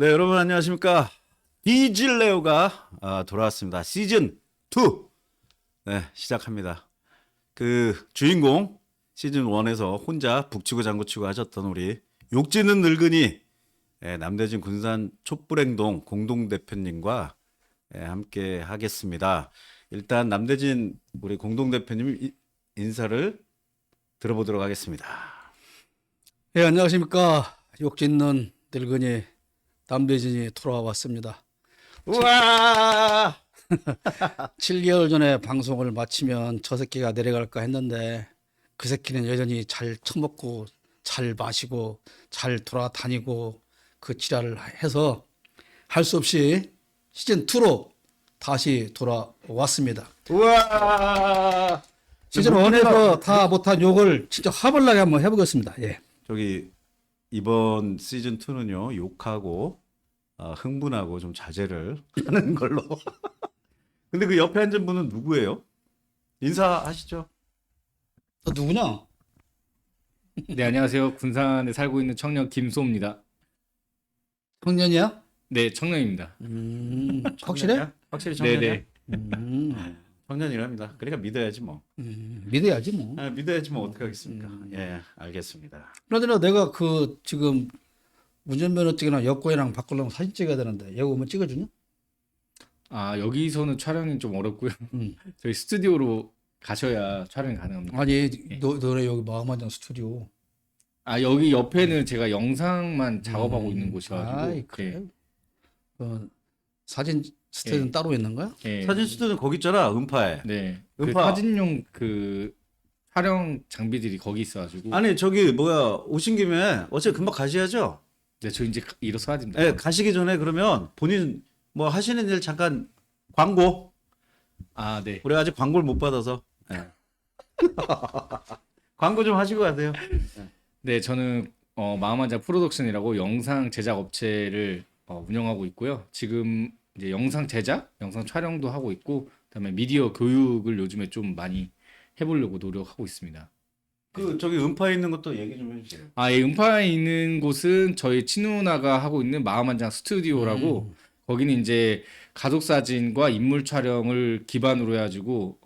네, 여러분 안녕하십니까? 비질레오가 돌아왔습니다. 시즌 2. 네, 시작합니다. 그 주인공 시즌 1에서 혼자 북치고 장구치고 하셨던 우리 욕지는 늙은이 남대진 군산 촛불행동 공동대표님과 함께 하겠습니다. 일단 남대진 우리 공동대표님 인사를 들어보도록 하겠습니다. 예, 안녕하십니까. 욕짓는 늙은이 남대진이 돌아왔습니다. 우와! 7개월 전에 방송을 마치면 저 새끼가 내려갈까 했는데 그 새끼는 여전히 잘 처먹고 잘 마시고 잘 돌아다니고 그 지랄을 해서 할 수 없이 시즌2로 다시 돌아왔습니다. 우와! 시즌 1에서 다 못한 욕을 진짜 화벌나게 한번 해보겠습니다. 예. 저기 이번 시즌 2는요 욕하고 흥분하고 좀 자제를 하는 걸로. 근데 그 옆에 앉은 분은 누구예요? 인사하시죠. 너 누구냐? 네, 안녕하세요. 군산에 살고 있는 청년 김소입니다. 청년이야? 네, 청년입니다. 확실해? 청년이야? 확실히 청년이야? 네네. 청년이랍니다. 그러니까 믿어야지 뭐. 믿어야지 뭐. 믿어야지 뭐 어떻게 하겠습니까? 예, 알겠습니다. 그러더니 내가 그 지금 운전면허증이랑 여권이랑 바꾸려면 사진 찍어야 되는데 여기 오면 찍어주냐? 아, 여기서는 촬영이 좀 어렵고요. 음. 저희 스튜디오로 가셔야 촬영이 가능합니다. 아니 너네 여기 마음만장 스튜디오. 아, 여기 옆에는 제가 영상만 작업하고 있는 곳이가지고. 아이 그래. 사진 스튜디오는 예. 따로 있는 거야? 예. 사진 스튜디오는 거기 있잖아, 음파에. 네. 그 음파. 사진용 그 촬영 장비들이 거기 있어가지고. 아니 저기 뭐야 오신 김에 어차피 금방 가셔야죠. 네, 저 이제 일어서야 됩니다. 예, 가시기 전에 그러면 본인 뭐 하시는 일 잠깐 광고. 아, 네. 우리 아직 광고를 못 받아서. 예. 광고 좀 하시고 가세요. 네, 저는 마음한자 프로덕션이라고 영상 제작 업체를 운영하고 있고요. 지금 이제 영상 제작, 영상 촬영도 하고 있고, 그다음에 미디어 교육을 요즘에 좀 많이 해보려고 노력하고 있습니다. 그 저기 음파에 있는 것도 얘기 좀 해주세요. 아, 예, 음파에 있는 곳은 저희 친누나가 하고 있는 마음한장 스튜디오라고 거기는 이제 가족 사진과 인물 촬영을 기반으로 해가지고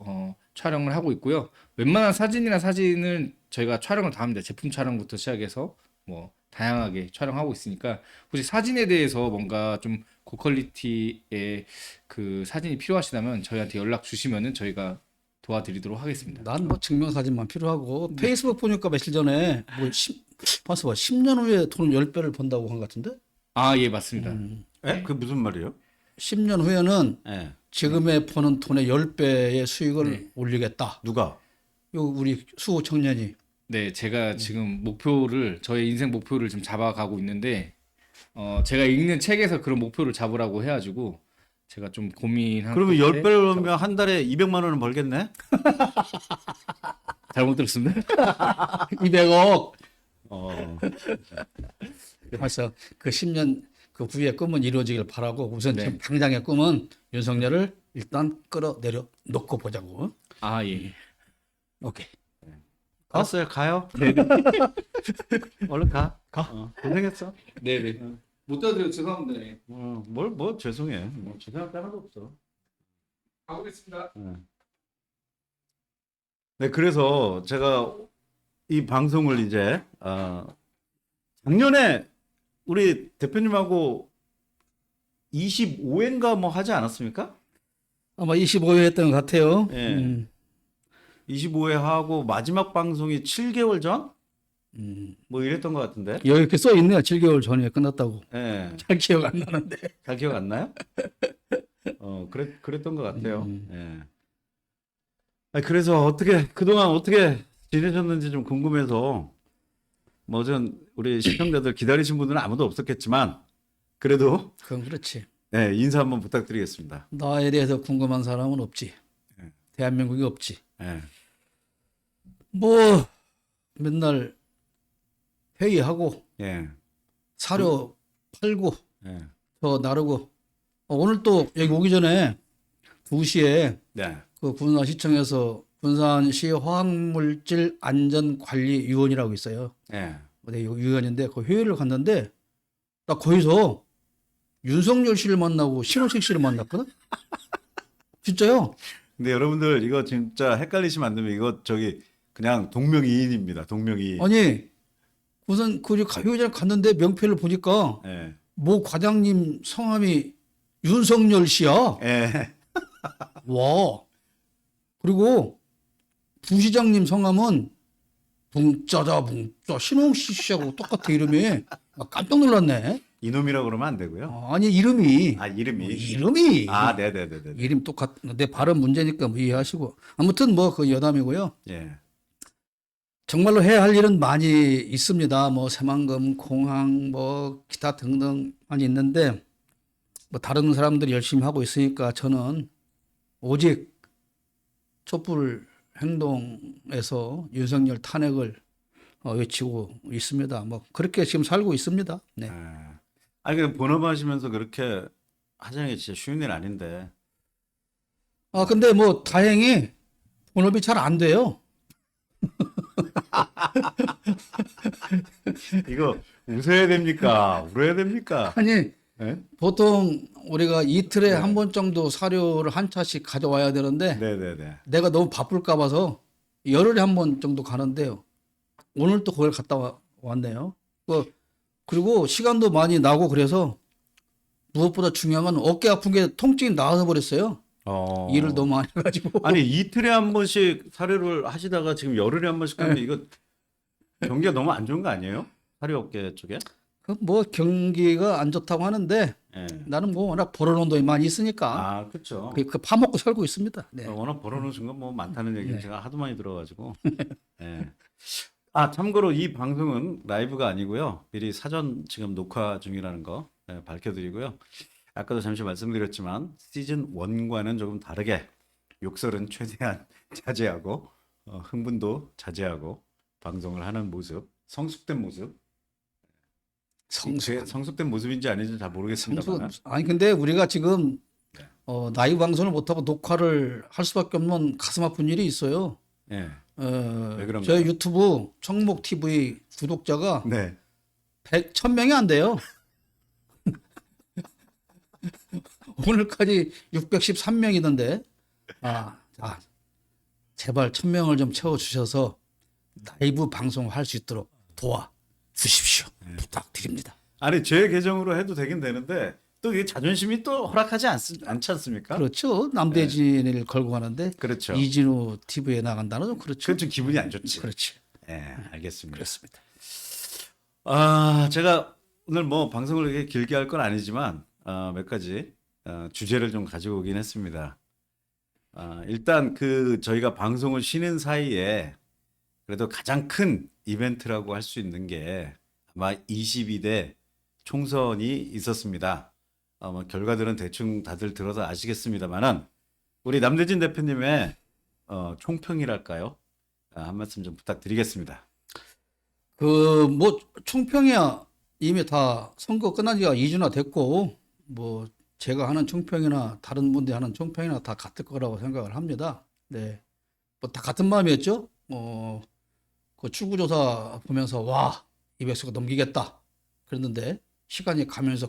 촬영을 하고 있고요. 웬만한 사진이나 사진을 저희가 촬영을 다 합니다. 제품 촬영부터 시작해서 뭐 다양하게 촬영하고 있으니까 혹시 사진에 대해서 뭔가 좀 고퀄리티의 그 사진이 필요하시다면 저희한테 연락 주시면은 저희가 도와드리도록 하겠습니다. 난 뭐 증명사진만 필요하고 페이스북 보니까 며칠 전에 뭐 봤어 봐. 10년 후에 돈 10배를 번다고 한 것 같은데? 아, 예, 맞습니다. 예? 그게 무슨 말이에요? 10년 후에는 예. 지금에 버는 돈의 10배의 수익을 네. 올리겠다. 누가? 요 우리 수호 청년이. 네, 제가 지금 저의 인생 목표를 지금 잡아가고 있는데, 제가 읽는 책에서 그런 목표를 잡으라고 해가지고, 제가 좀 고민한 그러면 끝에 10배를 하면 한 달에 200만 원은 벌겠네? 잘못 들었습니다. 200억. 어. 그래서 그 10년 그 후에 꿈은 이루어지길 바라고 우선 네. 지금 당장의 꿈은 윤석열을 일단 끌어내려 놓고 보자고. 아, 예. 오케이. 알았어요, 가요. 얼른 가. 고생했어. 네네. 못 따드려 죄송합니다. 네. 뭐 죄송해. 뭐 죄송할 게 하나도 없어. 가보겠습니다. 네, 그래서 제가 이 방송을 이제 작년에 우리 대표님하고 25회인가 뭐 하지 않았습니까? 아마 25회 했던 것 같아요. 예. 25회 하고 마지막 방송이 7개월 전? 뭐 이랬던 것 같은데. 여기 이렇게 써 있네요. 7개월 전에 끝났다고. 예. 잘 기억 안 나는데. 잘 기억 안 나요? 그랬던 것 같아요. 예. 아니, 그래서 그동안 어떻게 지내셨는지 좀 궁금해서, 뭐, 우리 시청자들 기다리신 분들은 아무도 없었겠지만, 그래도, 그건 그렇지. 예, 인사 한번 부탁드리겠습니다. 나에 대해서 궁금한 사람은 없지. 대한민국이 없지. 예. 뭐 맨날 회의하고 예. 사료 팔고 예. 저 나르고 오늘 또 여기 오기 전에 2시에 네. 그 군산시청에서 군산시 화학물질 안전관리위원이라고 있어요. 예. 네, 위원인데 그 회의를 갔는데 나 거기서 윤석열 씨를 만나고 신원식 씨를 만났거든. 진짜요? 근데 여러분들 이거 진짜 헷갈리시면 안 됩니다. 이거 저기 그냥 동명이인입니다. 동명이인. 아니 우선 그 가요제를 갔는데 명패를 보니까 예. 모 과장님 성함이 윤석열 씨야. 예. 와. 그리고 부시장님 성함은 붕짜자 신홍식 씨하고 똑같아 이름이. 나 깜짝 놀랐네. 이놈이라고 그러면 안 되고요. 아니 이름이 아, 이름이. 이름이 아, 네네네네. 이름 똑같. 내 발음 문제니까 뭐 이해하시고. 아무튼 뭐 그 여담이고요. 예. 정말로 해야 할 일은 많이 있습니다. 뭐 새만금, 공항, 뭐 기타 등등 많이 있는데 뭐 다른 사람들이 열심히 하고 있으니까 저는 오직 촛불 행동에서 윤석열 탄핵을 외치고 있습니다. 뭐 그렇게 지금 살고 있습니다. 네. 예. 아니, 그 본업하시면서 그렇게 하자는 게 진짜 쉬운 일 아닌데. 아 근데 뭐 다행히 본업이 잘 안 돼요. 이거 웃어야 됩니까? 울어야 됩니까? 아니 예? 보통 우리가 이틀에 네. 한 번 정도 사료를 한 차씩 가져와야 되는데 네네네. 내가 너무 바쁠까 봐서 열흘에 한 번 정도 가는데요. 오늘 또 그걸 갔다 왔네요. 그리고 시간도 많이 나고 그래서 무엇보다 중요한 건 어깨 아픈 게 통증이 나와서 버렸어요. 일을 너무 많이 해가지고. 아니, 이틀에 한 번씩 사료를 하시다가 지금 열흘에 한 번씩 하면 이거 경기가 너무 안 좋은 거 아니에요? 사료업계 쪽에? 뭐 경기가 안 좋다고 하는데 예. 나는 뭐 워낙 벌어놓은 돈이 많이 있으니까 아, 그렇죠. 그 파먹고 살고 있습니다. 네. 워낙 벌어놓으신 건 뭐 많다는 얘기 네. 제가 하도 많이 들어가지고. 예. 아, 참고로 이 방송은 라이브가 아니고요. 미리 사전 지금 녹화 중이라는 거 밝혀드리고요. 아까도 잠시 말씀드렸지만 시즌 1과는 조금 다르게 욕설은 최대한 자제하고 흥분도 자제하고 방송을 하는 모습, 성숙된 모습. 제 성숙된 모습인지 아닌지 잘 모르겠습니다만. 아니 근데 우리가 지금 라이브 방송을 못하고 녹화를 할 수밖에 없는 가슴 아픈 일이 있어요. 예. 왜 그런가요? 저희 유튜브 청목 TV 구독자가 네. 1000명이 안 돼요. 오늘까지 613명이던데. 제발 1000명을 좀 채워주셔서 라이브 방송할 수 있도록 도와주십시오. 부탁드립니다. 아니, 제 계정으로 해도 되긴 되는데 또 이게 자존심이 또 허락하지 않지 않습니까? 그렇죠. 남대진을 걸고 가는데 그렇죠. 이진우 TV에 나간다는 좀 그렇죠. 그건 좀 기분이 안 좋지. 그렇지. 예, 알겠습니다. 그렇습니다. 아, 제가 오늘 뭐 방송을 이렇게 길게 할 건 아니지만 몇 가지 주제를 좀 가지고 오긴 했습니다. 일단 그 저희가 방송을 쉬는 사이에 그래도 가장 큰 이벤트라고 할 수 있는 게 아마 22대 총선이 있었습니다. 뭐 결과들은 대충 다들 들어서 아시겠습니다만은 우리 남대진 대표님의 총평이랄까요? 한 말씀 좀 부탁드리겠습니다. 그 뭐 총평이야 이미 다 선거 끝난 지가 2주나 됐고 뭐 제가 하는 총평이나 다른 분들이 하는 총평이나 다 같을 거라고 생각을 합니다. 네. 뭐 다 같은 마음이었죠. 그 출구조사 보면서 와 200석을 넘기겠다 그랬는데 시간이 가면서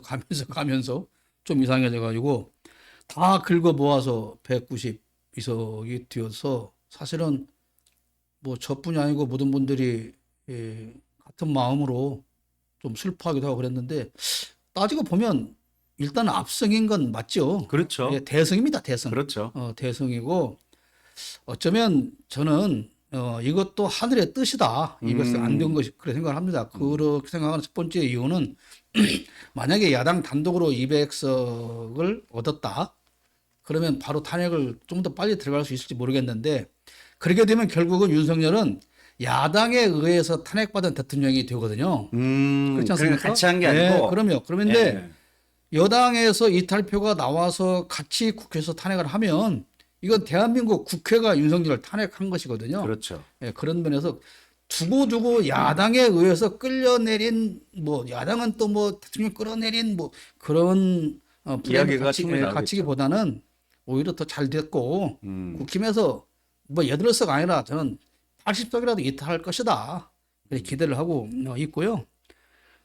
좀 이상해져 가지고 다 긁어 모아서 192석이 되어서 사실은 뭐 저뿐이 아니고 모든 분들이 같은 마음으로 좀 슬퍼하기도 하고 그랬는데 따지고 보면 일단 압승인 건 맞죠. 그렇죠. 예, 대승입니다. 대승. 그렇죠. 대승이고 어쩌면 저는 이것도 하늘의 뜻이다. 200석 안 된 것이 그렇게 생각을 합니다. 그렇게 생각하는 첫 번째 이유는 만약에 야당 단독으로 200석을 얻었다. 그러면 바로 탄핵을 좀 더 빨리 들어갈 수 있을지 모르겠는데 그렇게 되면 결국은 윤석열은 야당에 의해서 탄핵받은 대통령이 되거든요. 그렇지 않습니까? 같이 한 게 네, 아니고. 그럼요. 그런데 예. 여당에서 이탈표가 나와서 같이 국회에서 탄핵을 하면 이건 대한민국 국회가 윤석열을 탄핵한 것이거든요. 그렇죠. 예, 그런 면에서 두고두고 야당에 의해서 끌려내린 뭐 야당은 또 뭐 대통령 끌어내린 뭐 그런 이야기가 충분히 나오겠죠. 가치기보다는 오히려 더 잘 됐고 국힘에서 뭐 8석 아니라 저는 80석이라도 이탈할 것이다. 이렇게 기대를 하고 있고요.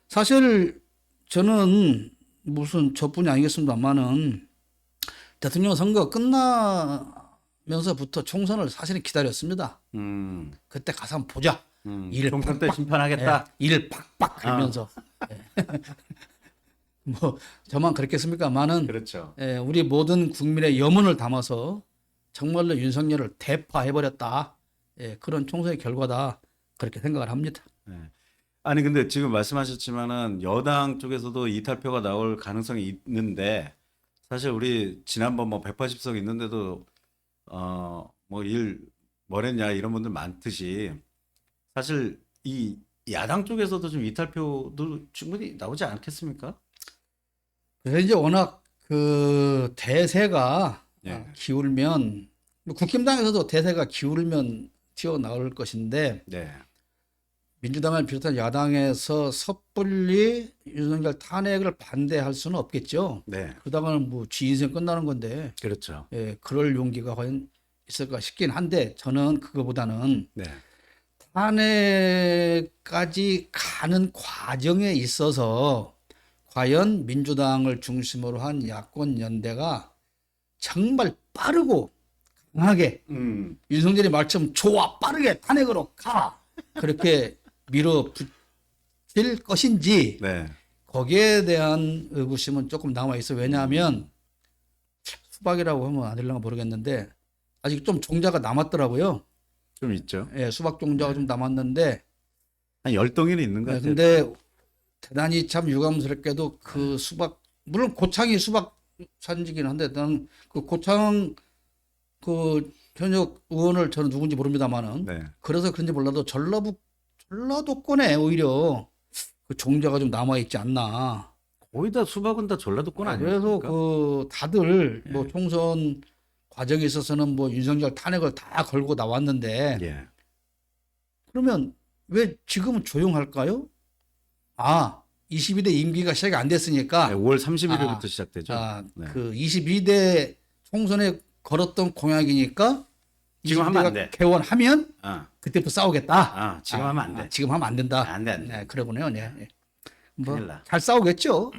사실 저는 무슨 저뿐이 아니겠습니다만은 대통령 선거 끝나면서부터 총선을 사실은 기다렸습니다. 그때 가서 한번 보자. 일을 총선 때 팍팍, 심판하겠다. 일을 팍팍 하면서 뭐 저만 그렇겠습니까만은 그렇죠. 우리 모든 국민의 염원을 담아서 정말로 윤석열을 대파해버렸다. 그런 총선의 결과다. 그렇게 생각을 합니다. 네. 아니 근데 지금 말씀하셨지만은 여당 쪽에서도 이탈표가 나올 가능성이 있는데 사실 우리 지난번 뭐 180석 있는데도 뭐 일 뭐랬냐 이런 분들 많듯이 사실 이 야당 쪽에서도 좀 이탈표도 충분히 나오지 않겠습니까? 그래서 이제 워낙 그 대세가 예. 기울면 뭐 국힘당에서도 대세가 기울면 튀어나올 것인데 네. 민주당을 비롯한 야당에서 섣불리 윤석열 탄핵을 반대할 수는 없겠죠. 네. 그러다가는 뭐 지 인생 끝나는 건데 그렇죠. 그럴 용기가 과연 있을까 싶긴 한데 저는 그거보다는 네. 탄핵까지 가는 과정에 있어서 과연 민주당을 중심으로 한 야권 연대가 정말 빠르고 강하게 윤석열이 말처럼 좋아 빠르게 탄핵으로 가 그렇게 밀어붙일 것인지 네. 거기에 대한 의구심은 조금 남아 있어. 왜냐하면 수박이라고 하면 안 될런가 모르겠는데 아직 좀 종자가 남았더라고요. 좀 있죠. 수박 종자가 좀 남았는데 한 10덩이는 있는 것 같아요. 근데 대단히 참 유감스럽게도 그 수박 물론 고창이 수박 산지긴 한데 나는 그 고창 그 현역 의원을 저는 누군지 모릅니다만은 네. 그래서 그런지 몰라도 전라도권에 오히려 그 종자가 좀 남아 있지 않나. 거의 다 수박은 다 전라도권 그래서 아니었습니까? 그 다들 뭐 총선 과정에 있어서는 뭐 윤석열 탄핵을 다 걸고 나왔는데 예. 그러면 왜 지금은 조용할까요? 22대 임기가 시작이 안 됐으니까 네, 5월 31일부터 시작되죠. 네. 그 22대 총선에 걸었던 공약이니까 지금 하면 안 22대가 돼. 개원하면 아, 그때부터 싸우겠다. 지금 하면 안 돼. 지금 하면 안 된다. 안 돼, 안 돼. 네, 그러군요. 네. 큰일 나. 잘 싸우겠죠.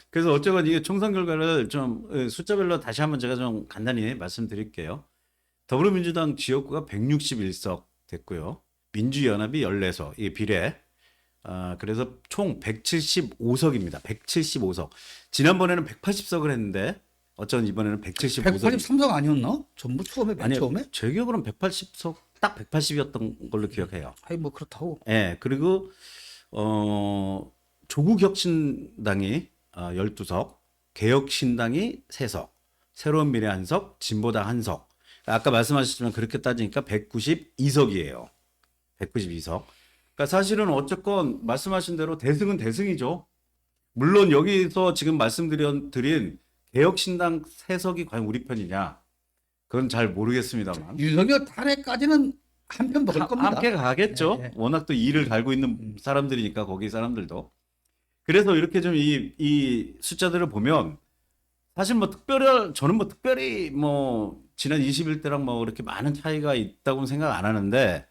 그래서 어쨌건 이게 총선 결과를 좀 숫자별로 다시 한번 제가 좀 간단히 말씀드릴게요. 더불어민주당 지역구가 161석 됐고요. 민주연합이 14석, 이게 비례. 그래서 총 175석입니다. 175석. 지난번에는 180석을 했는데 어쩐 이번에는 175석. 183석 아니었나? 전부 처음에 맨 아니, 처음에? 제 기억으로는 180석, 딱 180이었던 걸로 기억해요. 아니 뭐 그렇다고. 예, 그리고 조국혁신당이 12석, 개혁신당이 3석, 새로운미래 1석, 진보당 1석. 아까 말씀하셨지만 그렇게 따지니까 192석이에요. 192석. 그러니까 사실은 어쨌건 말씀하신 대로 대승은 대승이죠. 물론 여기서 지금 말씀드린 개혁신당 3석이 과연 우리 편이냐? 그건 잘 모르겠습니다만. 윤석열 탄핵까지는 한 편 먹을 겁니다. 함께 가겠죠. 네. 워낙 또 일을 갈고 있는 사람들이니까 거기 사람들도. 그래서 이렇게 좀 이 숫자들을 보면 사실 뭐 저는 뭐 특별히 뭐 지난 21대랑 뭐 그렇게 많은 차이가 있다고는 생각 안 하는데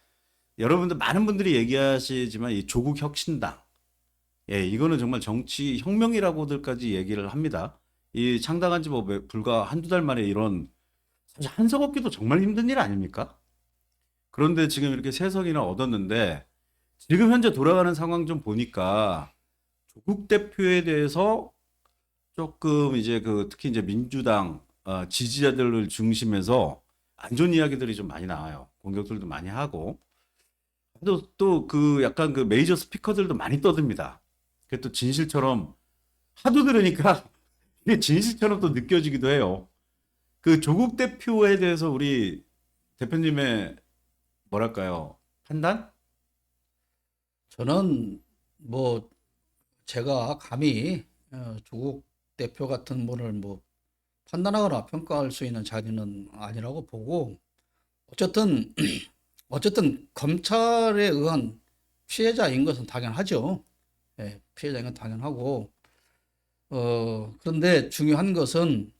여러분들 많은 분들이 얘기하시지만 이 조국 혁신당 이거는 정말 정치 혁명이라고들까지 얘기를 합니다. 이 창당한 지 뭐 불과 한두 달 만에 이런 사실 한석 얻기도 정말 힘든 일 아닙니까? 그런데 지금 이렇게 3석이나 얻었는데 지금 현재 돌아가는 상황 좀 보니까 조국 대표에 대해서 조금 이제 특히 이제 민주당 지지자들을 중심해서 안 좋은 이야기들이 좀 많이 나와요. 공격들도 많이 하고 또 그 약간 그 메이저 스피커들도 많이 떠듭니다. 그게 또 진실처럼 하도 들으니까 이게 진실처럼 또 느껴지기도 해요. 그 조국 대표에 대해서 우리 대표님의 뭐랄까요? 판단? 저는 뭐 제가 감히 조국 대표 같은 분을 뭐 판단하거나 평가할 수 있는 자리는 아니라고 보고 어쨌든 검찰에 의한 피해자인 것은 당연하죠. 피해자인 건 당연하고 그런데 중요한 것은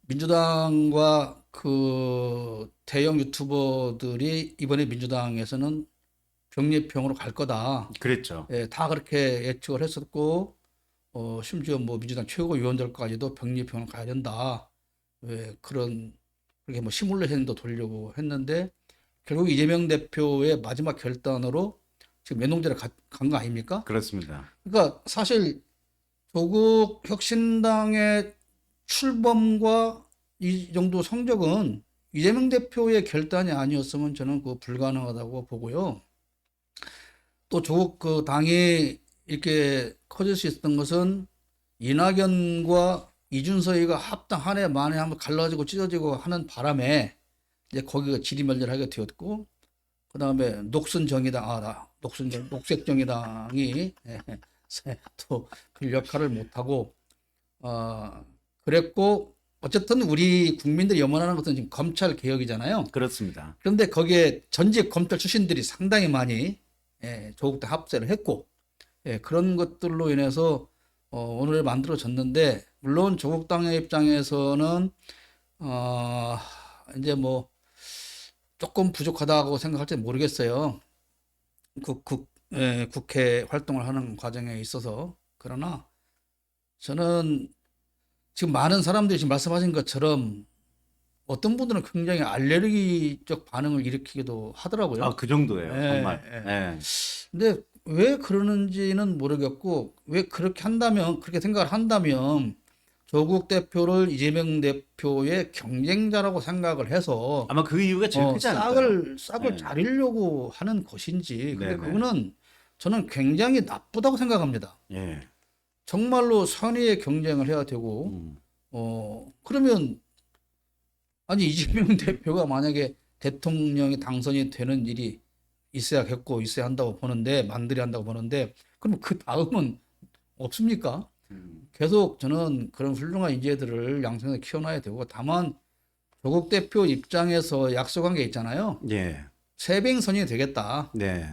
민주당과 그 대형 유튜버들이 이번에 민주당에서는 병립형으로 갈 거다. 그랬죠. 다 그렇게 예측을 했었고 심지어 뭐 민주당 최고위원들까지도 병립형을 가야 된다. 왜 그렇게 뭐 시뮬레이션도 돌려고 했는데 결국 이재명 대표의 마지막 결단으로 지금 매농제를 간 거 아닙니까? 그렇습니다. 그러니까 사실 조국 혁신당의 출범과 이 정도 성적은 이재명 대표의 결단이 아니었으면 저는 그거 불가능하다고 보고요. 또 조국 그 당이 이렇게 커질 수 있었던 것은 이낙연과 이준석이가 합당 한 해 만에 한번 갈라지고 찢어지고 하는 바람에 이제 거기가 지리멸렬하게 되었고, 그 다음에 녹색 정의당이 또 그 역할을 못하고, 그랬고, 어쨌든 우리 국민들이 염원하는 것은 지금 검찰 개혁이잖아요. 그렇습니다. 그런데 거기에 전직 검찰 출신들이 상당히 많이 조국당 합세를 했고, 그런 것들로 인해서 오늘 만들어졌는데, 물론 조국당의 입장에서는 이제 뭐 조금 부족하다고 생각할지 모르겠어요. 국회 활동을 하는 과정에 있어서. 그러나 저는 지금 많은 사람들이 지금 말씀하신 것처럼 어떤 분들은 굉장히 알레르기적 반응을 일으키기도 하더라고요. 아, 그 정도예요. 예, 정말. 예. 예. 근데 왜 그러는지는 모르겠고, 왜 그렇게 한다면, 그렇게 생각을 한다면, 조국 대표를 이재명 대표의 경쟁자라고 생각을 해서, 아마 그 이유가 제일 크지 않을까요? 싹을 네. 자르려고 하는 것인지, 근데 네네. 그거는 저는 굉장히 나쁘다고 생각합니다. 예. 정말로 선의의 경쟁을 해야 되고, 음. 그러면, 아니, 이재명 대표가 만약에 대통령이 당선이 되는 일이 있어야겠고 있어야 한다고 보는데 만들어야 한다고 보는데 그럼 그 다음은 없습니까? 계속 저는 그런 훌륭한 인재들을 양성해서 키워놔야 되고, 다만 조국 대표 입장에서 약속한 게 있잖아요. 예. 쇄빙선이 되겠다. 네.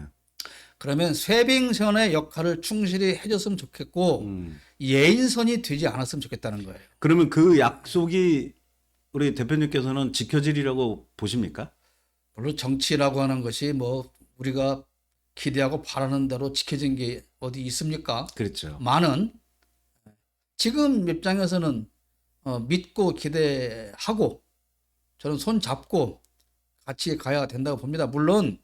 그러면 쇄빙선의 역할을 충실히 해줬으면 좋겠고 예인선이 되지 않았으면 좋겠다는 거예요. 그러면 그 약속이 우리 대표님께서는 지켜지리라고 보십니까? 물론 정치라고 하는 것이 뭐 우리가 기대하고 바라는 대로 지켜진 게 어디 있습니까? 그렇죠. 많은 지금 입장에서는 믿고 기대하고 저는 손 잡고 같이 가야 된다고 봅니다. 물론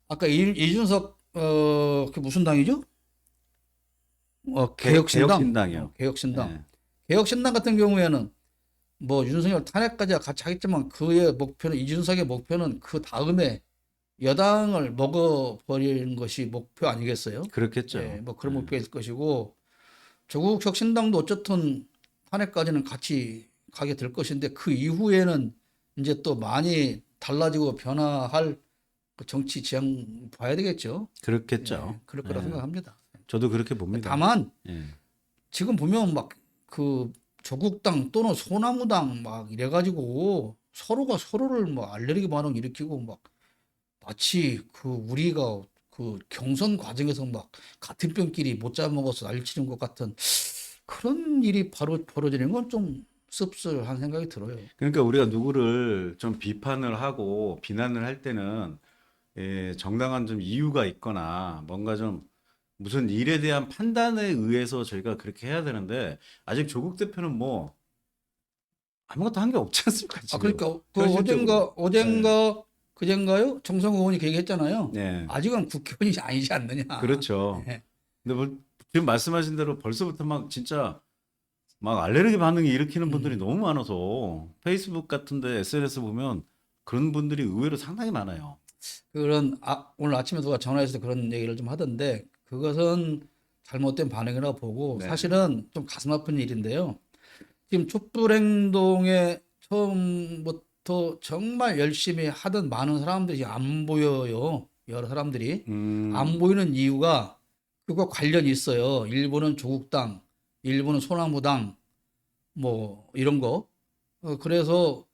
아까 이준석 그 무슨 당이죠? 개혁신당. 개혁신당이요. 개혁신당. 네. 개혁신당 같은 경우에는 뭐 윤석열 탄핵까지 같이 하겠지만 그의 목표는 이준석의 목표는 그 다음에 여당을 먹어버리는 것이 목표 아니겠어요? 그렇겠죠. 예, 뭐 그런 목표가 있을 것이고 조국 혁신당도 어쨌든 탄핵까지는 같이 가게 될 것인데 그 이후에는 이제 또 많이 달라지고 변화할 그 정치 지형 봐야 되겠죠. 그렇겠죠. 예, 그럴 거라 예. 생각합니다. 저도 그렇게 봅니다. 다만 예. 지금 보면 막 그 조국당 또는 소나무당 막 이래가지고 서로가 서로를 뭐 알레르기 반응 일으키고 막 마치 그 우리가 그 경선 과정에서 막 같은 병끼리 못 잡아먹어서 난리치는 것 같은 그런 일이 바로 벌어지는 건 좀 씁쓸한 생각이 들어요. 그러니까 우리가 누구를 좀 비판을 하고 비난을 할 때는 정당한 좀 이유가 있거나 뭔가 좀 무슨 일에 대한 판단에 의해서 저희가 그렇게 해야 되는데 아직 조국 대표는 뭐 아무것도 한 게 없지 않습니까? 지금? 그러니까 그 현실적으로. 그젠가요? 정성호 의원이 그 얘기했잖아요. 네. 아직은 국회의원이 아니지 않느냐. 그렇죠. 네. 근데 뭐 지금 말씀하신 대로 벌써부터 막 진짜 막 알레르기 반응이 일으키는 분들이 너무 많아서 페이스북 같은데 SNS 보면 그런 분들이 의외로 상당히 많아요. 오늘 아침에 누가 전화해서 그런 얘기를 좀 하던데 그것은 잘못된 반응이라고 보고 네. 사실은 좀 가슴 아픈 일인데요. 지금 촛불행동에 처음부터 정말 열심히 하던 많은 사람들이 안 보여요. 여러 사람들이 안 보이는 이유가 그거 관련이 있어요. 일부는 조국당, 일부는 소나무당, 뭐 이런 거. 그래서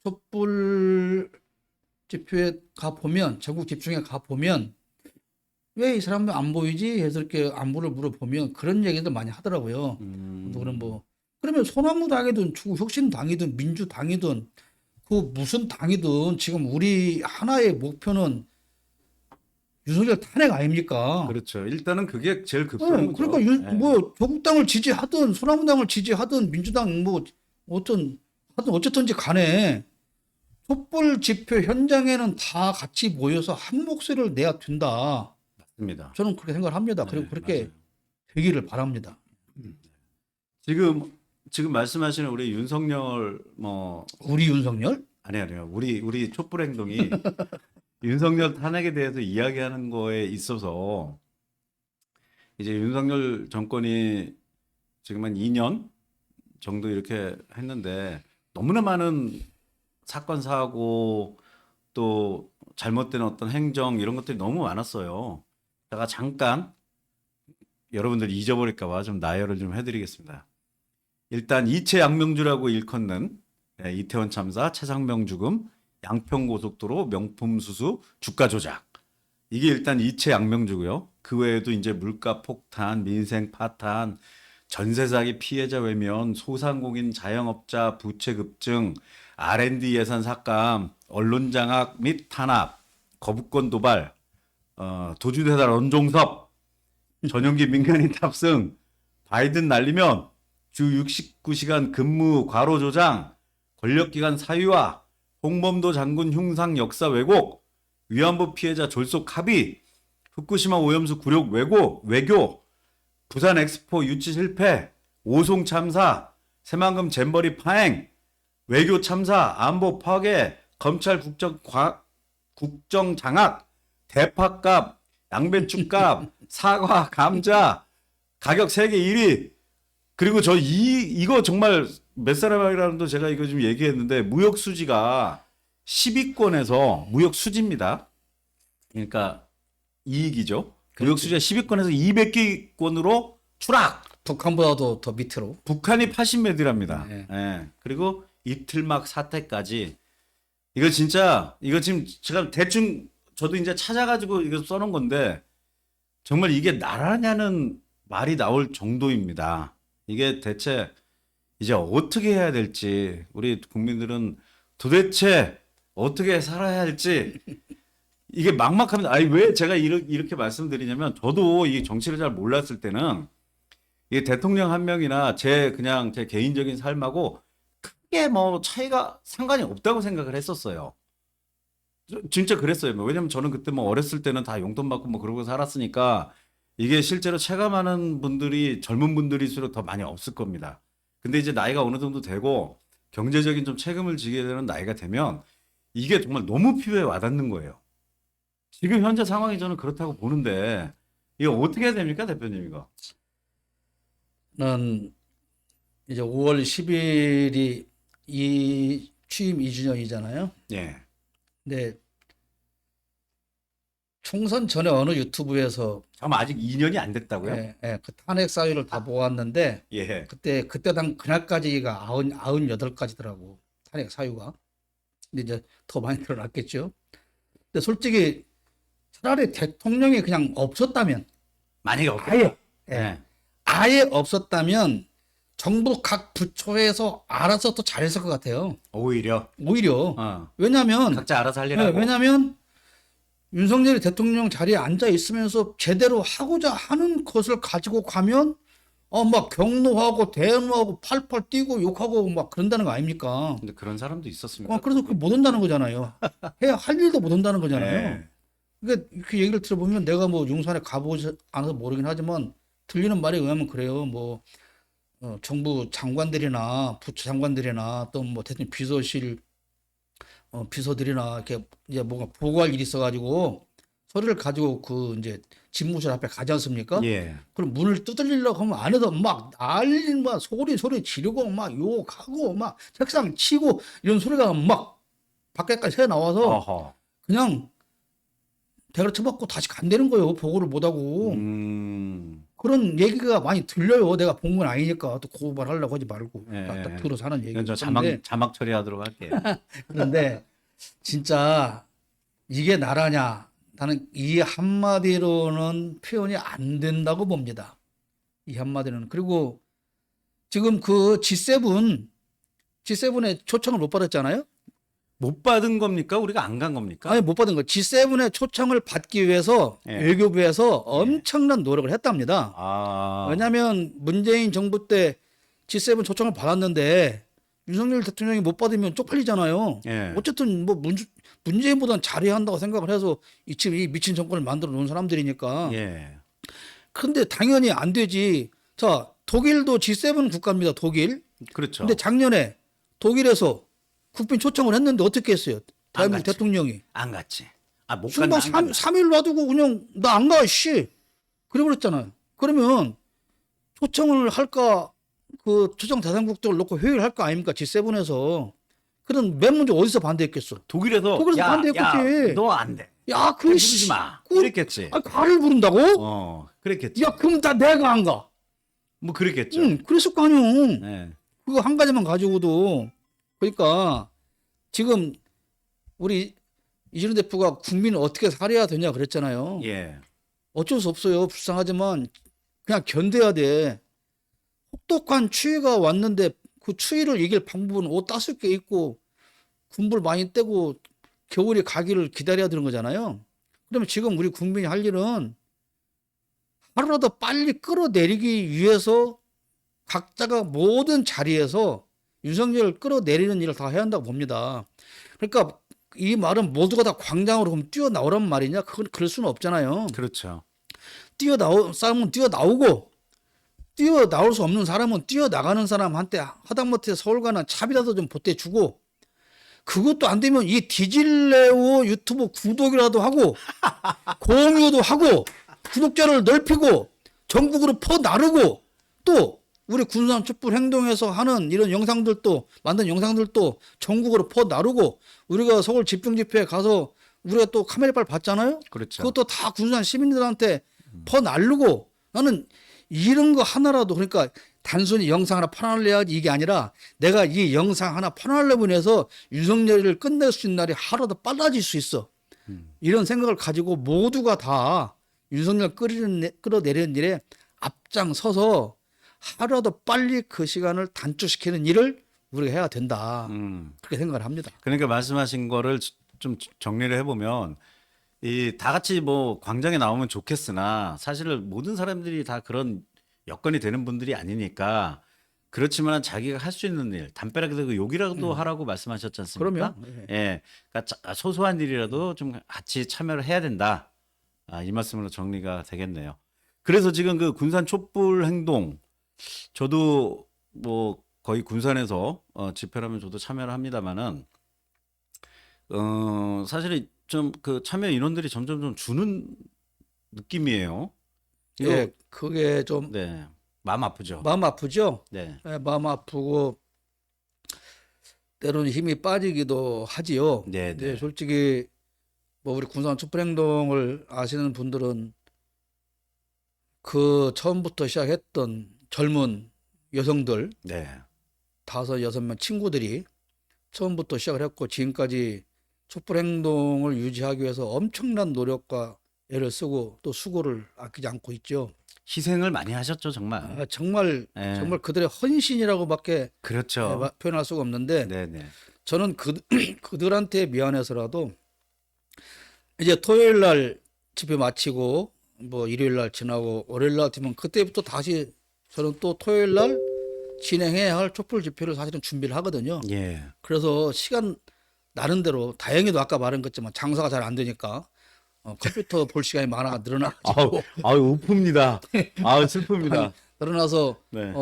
촛불 집회에 가 보면 전국 집중에 가 보면 왜 이 사람들 안 보이지? 해서 이렇게 안부를 물어보면 그런 얘기들 많이 하더라고요. 누구는 뭐 그러면 소나무당이든 혁신당이든 민주당이든 그 무슨 당이든 지금 우리 하나의 목표는 윤석열 탄핵 아닙니까? 그렇죠. 일단은 그게 제일 급선무죠. 그러니까 예. 뭐 조국당을 지지하든 소나무당을 지지하든 민주당 뭐 어쨌든지 간에 촛불 집회 현장에는 다 같이 모여서 한 목소리를 내야 된다. 맞습니다. 저는 그렇게 생각을 합니다. 그리고 네, 그렇게 맞아요. 되기를 바랍니다. 지금 말씀하시는 우리 윤석열 뭐 우리 윤석열? 아니요. 우리 촛불 행동이 윤석열 탄핵에 대해서 이야기하는 거에 있어서 이제 윤석열 정권이 지금 한 2년 정도 이렇게 했는데 너무나 많은 사건 사고 또 잘못된 어떤 행정 이런 것들이 너무 많았어요. 제가 잠깐 여러분들 잊어버릴까 봐 좀 나열을 좀 해드리겠습니다. 일단 이채 양명주라고 일컫는 이태원 참사, 최상명 죽음, 양평고속도로 명품 수수, 주가 조작. 이게 일단 이채 양명주고요. 그 외에도 이제 물가 폭탄, 민생 파탄, 전세 사기 피해자 외면, 소상공인 자영업자 부채 급증, R&D 예산 삭감, 언론 장악 및 탄압, 거부권 도발, 도주대달 원종섭, 전용기 민간인 탑승, 바이든 날리면 주 69시간 근무 과로 조장, 권력기관 사유화, 홍범도 장군 흉상 역사 왜곡, 위안부 피해자 졸속 합의, 후쿠시마 오염수 굴욕 외교, 부산 엑스포 유치 실패, 오송 참사, 새만금 잼버리 파행, 외교 참사, 안보 파괴, 검찰 국정 장악, 대파값, 양배추값, 사과, 감자, 가격 세계 1위. 그리고 이거 정말 몇 사람이라도 제가 이거 좀 얘기했는데 무역 수지가 10위권에서 무역 수지입니다. 그러니까 이익이죠. 무역 수지가 10위권에서 200위권으로 추락. 북한보다도 더 밑으로. 북한이 80매디랍니다. 네. 예. 그리고 이틀막 사태까지. 이거 지금 제가 대충 저도 이제 찾아가지고 이거 써놓은 건데 정말 이게 나라냐는 말이 나올 정도입니다. 이게 대체 이제 어떻게 해야 될지 우리 국민들은 도대체 어떻게 살아야 할지 이게 막막합니다. 아니 왜 제가 이렇게 말씀드리냐면 저도 이 정치를 잘 몰랐을 때는 이 대통령 한 명이나 그냥 제 개인적인 삶하고 크게 뭐 차이가 상관이 없다고 생각을 했었어요. 진짜 그랬어요. 왜냐면 저는 그때 뭐 어렸을 때는 다 용돈 받고 뭐 그러고 살았으니까 이게 실제로 체감하는 분들이 젊은 분들일수록 더 많이 없을 겁니다. 근데 이제 나이가 어느 정도 되고 경제적인 좀 책임을 지게 되는 나이가 되면 이게 정말 너무 피부에 와닿는 거예요. 지금 현재 상황이 저는 그렇다고 보는데 이거 어떻게 해야 됩니까, 대표님 이거? 는 이제 5월 10일이 이 취임 2주년이잖아요. 예. 근데 총선 전에 어느 유튜브에서 잠깐만 아직 2년이 안 됐다고요? 그 탄핵 사유를 다 모았는데 예. 그때 그날까지가 98가지더라고 탄핵 사유가. 근데 이제 더 많이 늘어났겠죠. 근데 솔직히 차라리 대통령이 그냥 없었다면 만약에 없다. 아예 예. 아예 없었다면 정부 각 부처에서 알아서 더 잘했을 것 같아요. 오히려 오히려 왜냐하면 각자 알아서 할 일하고. 왜냐하면 윤석열이 대통령 자리에 앉아 있으면서 제대로 하고자 하는 것을 가지고 가면 막 경로하고 대노하고 팔팔 뛰고 욕하고 막 그런다는 거 아닙니까? 근데 그런 사람도 있었습니다. 그래서 그 못 온다는 거잖아요. 해야 할 일도 못 온다는 거잖아요. 네. 그러니까 그 얘기를 들어보면 내가 뭐 용산에 가보지 않아서 모르긴 하지만 들리는 말에 의하면 그래요. 뭐 정부 장관들이나 부처 장관들이나 또 뭐 대통령 비서실 비서들이나 이렇게 이제 뭔가 보고할 일이 있어가지고 서류를 가지고 그 이제 집무실 앞에 가지 않습니까? 예. 그럼 문을 두드리려고 하면 안에서 막 난리 막 소리 지르고 막 욕하고 막 책상 치고 이런 소리가 막 밖에까지 새 나와서 어허. 그냥 대가리 쳐박고 다시 간다는 거예요. 보고를 못하고. 그런 얘기가 많이 들려요. 내가 본 건 아니니까 또 고발하려고 하지 말고 예. 딱 들어서 하는 얘기. 이건 저 자막 처리하도록 할게요. 그런데 진짜 이게 나라냐? 나는 이 한마디로는 표현이 안 된다고 봅니다. 이 한마디로는. 그리고 지금 그 G7에 초청을 못 받았잖아요. 못 받은 겁니까? 우리가 안 간 겁니까? 아니 못 받은 거. G7의 초청을 받기 위해서 예. 외교부에서 엄청난 노력을 했답니다. 아, 왜냐하면 문재인 정부 때 G7 초청을 받았는데 윤석열 대통령이 못 받으면 쪽팔리잖아요. 예. 어쨌든 뭐 문재인보다는 잘해야 한다고 생각을 해서 지금 이 미친 정권을 만들어 놓은 사람들이니까. 예. 그런데 당연히 안 되지. 자, 독일도 G7 국가입니다. 독일. 그렇죠. 근데 작년에 독일에서 국빈 초청을 했는데 어떻게 했어요? 대한민국 갔지. 대통령이. 안 갔지. 아, 못 순방 간다. 안 간다. 3일 놔두고 그냥 나 안 가, 씨. 그래버렸잖아요. 그러면 초청을 할까, 그 초청 대상국들을 놓고 회의를 할 거 아닙니까? G7에서. 그런 맨 먼저 어디서 반대했겠어? 독일에서 독일에서 야, 반대했겠지. 너 안 돼. 야, 그 부르지 씨. 마. 그- 그랬겠지. 아, 가를 부른다고? 그랬겠지. 야, 그럼 다 내가 안 가. 뭐 그랬겠죠. 응, 그랬을 거 아니오. 예. 그거 한 가지만 가지고도. 그러니까 지금 우리 이준호 대표가 국민을 어떻게 살해야 되냐 그랬잖아요. 예. 어쩔 수 없어요. 불쌍하지만 그냥 견뎌야 돼. 혹독한 추위가 왔는데 그 추위를 이길 방법은 옷 따숩게 입고 군불 많이 떼고 겨울이 가기를 기다려야 되는 거잖아요. 그러면 지금 우리 국민이 할 일은 하루라도 빨리 끌어내리기 위해서 각자가 모든 자리에서 윤석열을 끌어내리는 일을 다 해야 한다고 봅니다. 그러니까 이 말은 모두가 다 광장으로 그럼 뛰어나오란 말이냐? 그건 그럴 수는 없잖아요. 그렇죠. 사람은 뛰어나오고 뛰어나올 수 없는 사람은 뛰어나가는 사람한테 하다못해 서울 가는 차비라도 좀 보태주고 그것도 안 되면 이 디질레오 유튜브 구독이라도 하고 공유도 하고 구독자를 넓히고 전국으로 퍼나르고 또 우리 군산 촛불 행동에서 하는 이런 영상들도 만든 영상들도 전국으로 퍼나르고 우리가 서울 집중집회에 가서 우리가 또 카메라빨 봤잖아요. 그렇죠. 그것도 다 군산 시민들한테 퍼나르고 나는 이런 거 하나라도 그러니까 단순히 영상 하나 퍼날려야지 이게 아니라 내가 이 영상 하나 퍼날려고 해서 윤석열을 끝낼 수 있는 날이 하루라도 빨라질 수 있어. 이런 생각을 가지고 모두가 다 윤석열 끌어내리는 일에 앞장서서 하루라도 빨리 그 시간을 단축시키는 일을 우리가 해야 된다. 그렇게 생각을 합니다. 그러니까 말씀하신 거를 좀 정리를 해보면 이 다 같이 뭐 광장에 나오면 좋겠으나 사실은 모든 사람들이 다 그런 여건이 되는 분들이 아니니까 그렇지만 자기가 할 수 있는 일 담벼락에서 그 욕이라도 하라고 말씀하셨지 않습니까? 그러면 예, 그러니까 소소한 일이라도 좀 같이 참여를 해야 된다. 이 말씀으로 정리가 되겠네요. 그래서 지금 그 군산 촛불 행동 저도 뭐 거의 군산에서 집회라면 저도 참여를 합니다만은 사실은 좀 그 참여 인원들이 점점 좀 주는 느낌이에요. 이거 예, 그게 좀 네, 마음 아프죠. 마음 아프죠. 네, 예, 마음 아프고 때로는 힘이 빠지기도 하지요. 네, 근데 네, 솔직히 뭐 우리 군산 촛불행동을 아시는 분들은 그 처음부터 시작했던 젊은 여성들 네, 5-6명 친구들이 처음부터 시작을 했고 지금까지 촛불행동을 유지하기 위해서 엄청난 노력과 애를 쓰고 또 수고를 아끼지 않고 있죠. 희생을 많이 하셨죠, 정말. 정말 네, 정말 그들의 헌신이라고밖에 그렇죠. 표현할 수가 없는데 네, 네, 저는 그들한테 미안해서라도 이제 토요일 날 집회 마치고 뭐 일요일 날 지나고 월요일 날 되면 그때부터 다시 저는 또 토요일 날 진행해야 할 촛불 집회를 사실은 준비를 하거든요. 예, 그래서 시간 나는 대로 다행히도 아까 말한 것처럼 장사가 잘 안 되니까 컴퓨터 볼 시간이 많아가 늘어나가지고 아우 우픕니다. 아우 슬픕니다. 늘어나서 네,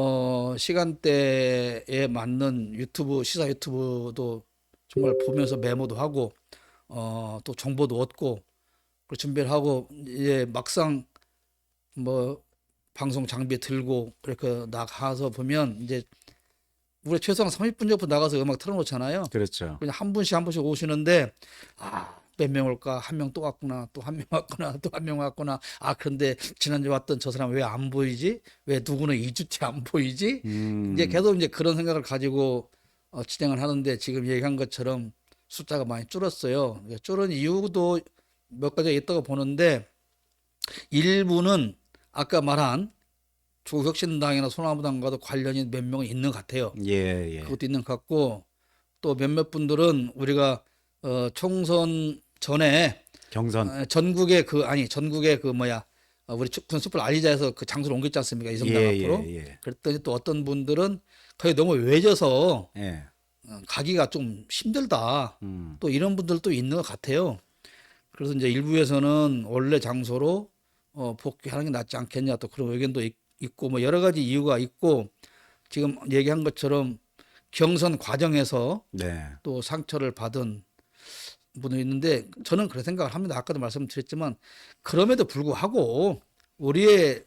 시간대에 맞는 유튜브 시사 유튜브도 정말 보면서 메모도 하고 또 정보도 얻고 그 준비를 하고 이제 막상 뭐 방송 장비 들고 그렇게 나가서 보면 이제 우리 최소한 30분 전부터 나가서 음악 틀어놓잖아요. 그렇죠. 그냥 한 분씩 오시는데 몇 명 올까? 한 명 또 왔구나. 또 한 명 왔구나. 또 한 명 왔구나. 근데 지난주에 왔던 저 사람 왜 안 보이지? 왜 누구는 2주째 안 보이지? 이제 계속 이제 그런 생각을 가지고 진행을 하는데 지금 얘기한 것처럼 숫자가 많이 줄었어요. 줄은 이유도 몇 가지가 있다고 보는데 일부는 아까 말한 조국혁신당이나 소나무당과도 관련이 몇 명은 있는 것 같아요. 예, 예. 그것도 있는 것 같고 또 몇몇 분들은 우리가 총선 전에 경선. 전국의 그 뭐야 우리 숯불 알리자에서 그 장소를 옮겼지 않습니까? 이성당 앞으로. 예. 그랬더니 또 어떤 분들은 거기 너무 외져서 예. 가기가 좀 힘들다. 음. 또 이런 분들도 있는 것 같아요. 그래서 이제 일부에서는 원래 장소로 복귀하는 게 낫지 않겠냐 또 그런 의견도 있고 뭐 여러 가지 이유가 있고 지금 얘기한 것처럼 경선 과정에서 네. 또 상처를 받은 분이 있는데 저는 그런 생각을 합니다. 아까도 말씀드렸지만 그럼에도 불구하고 우리의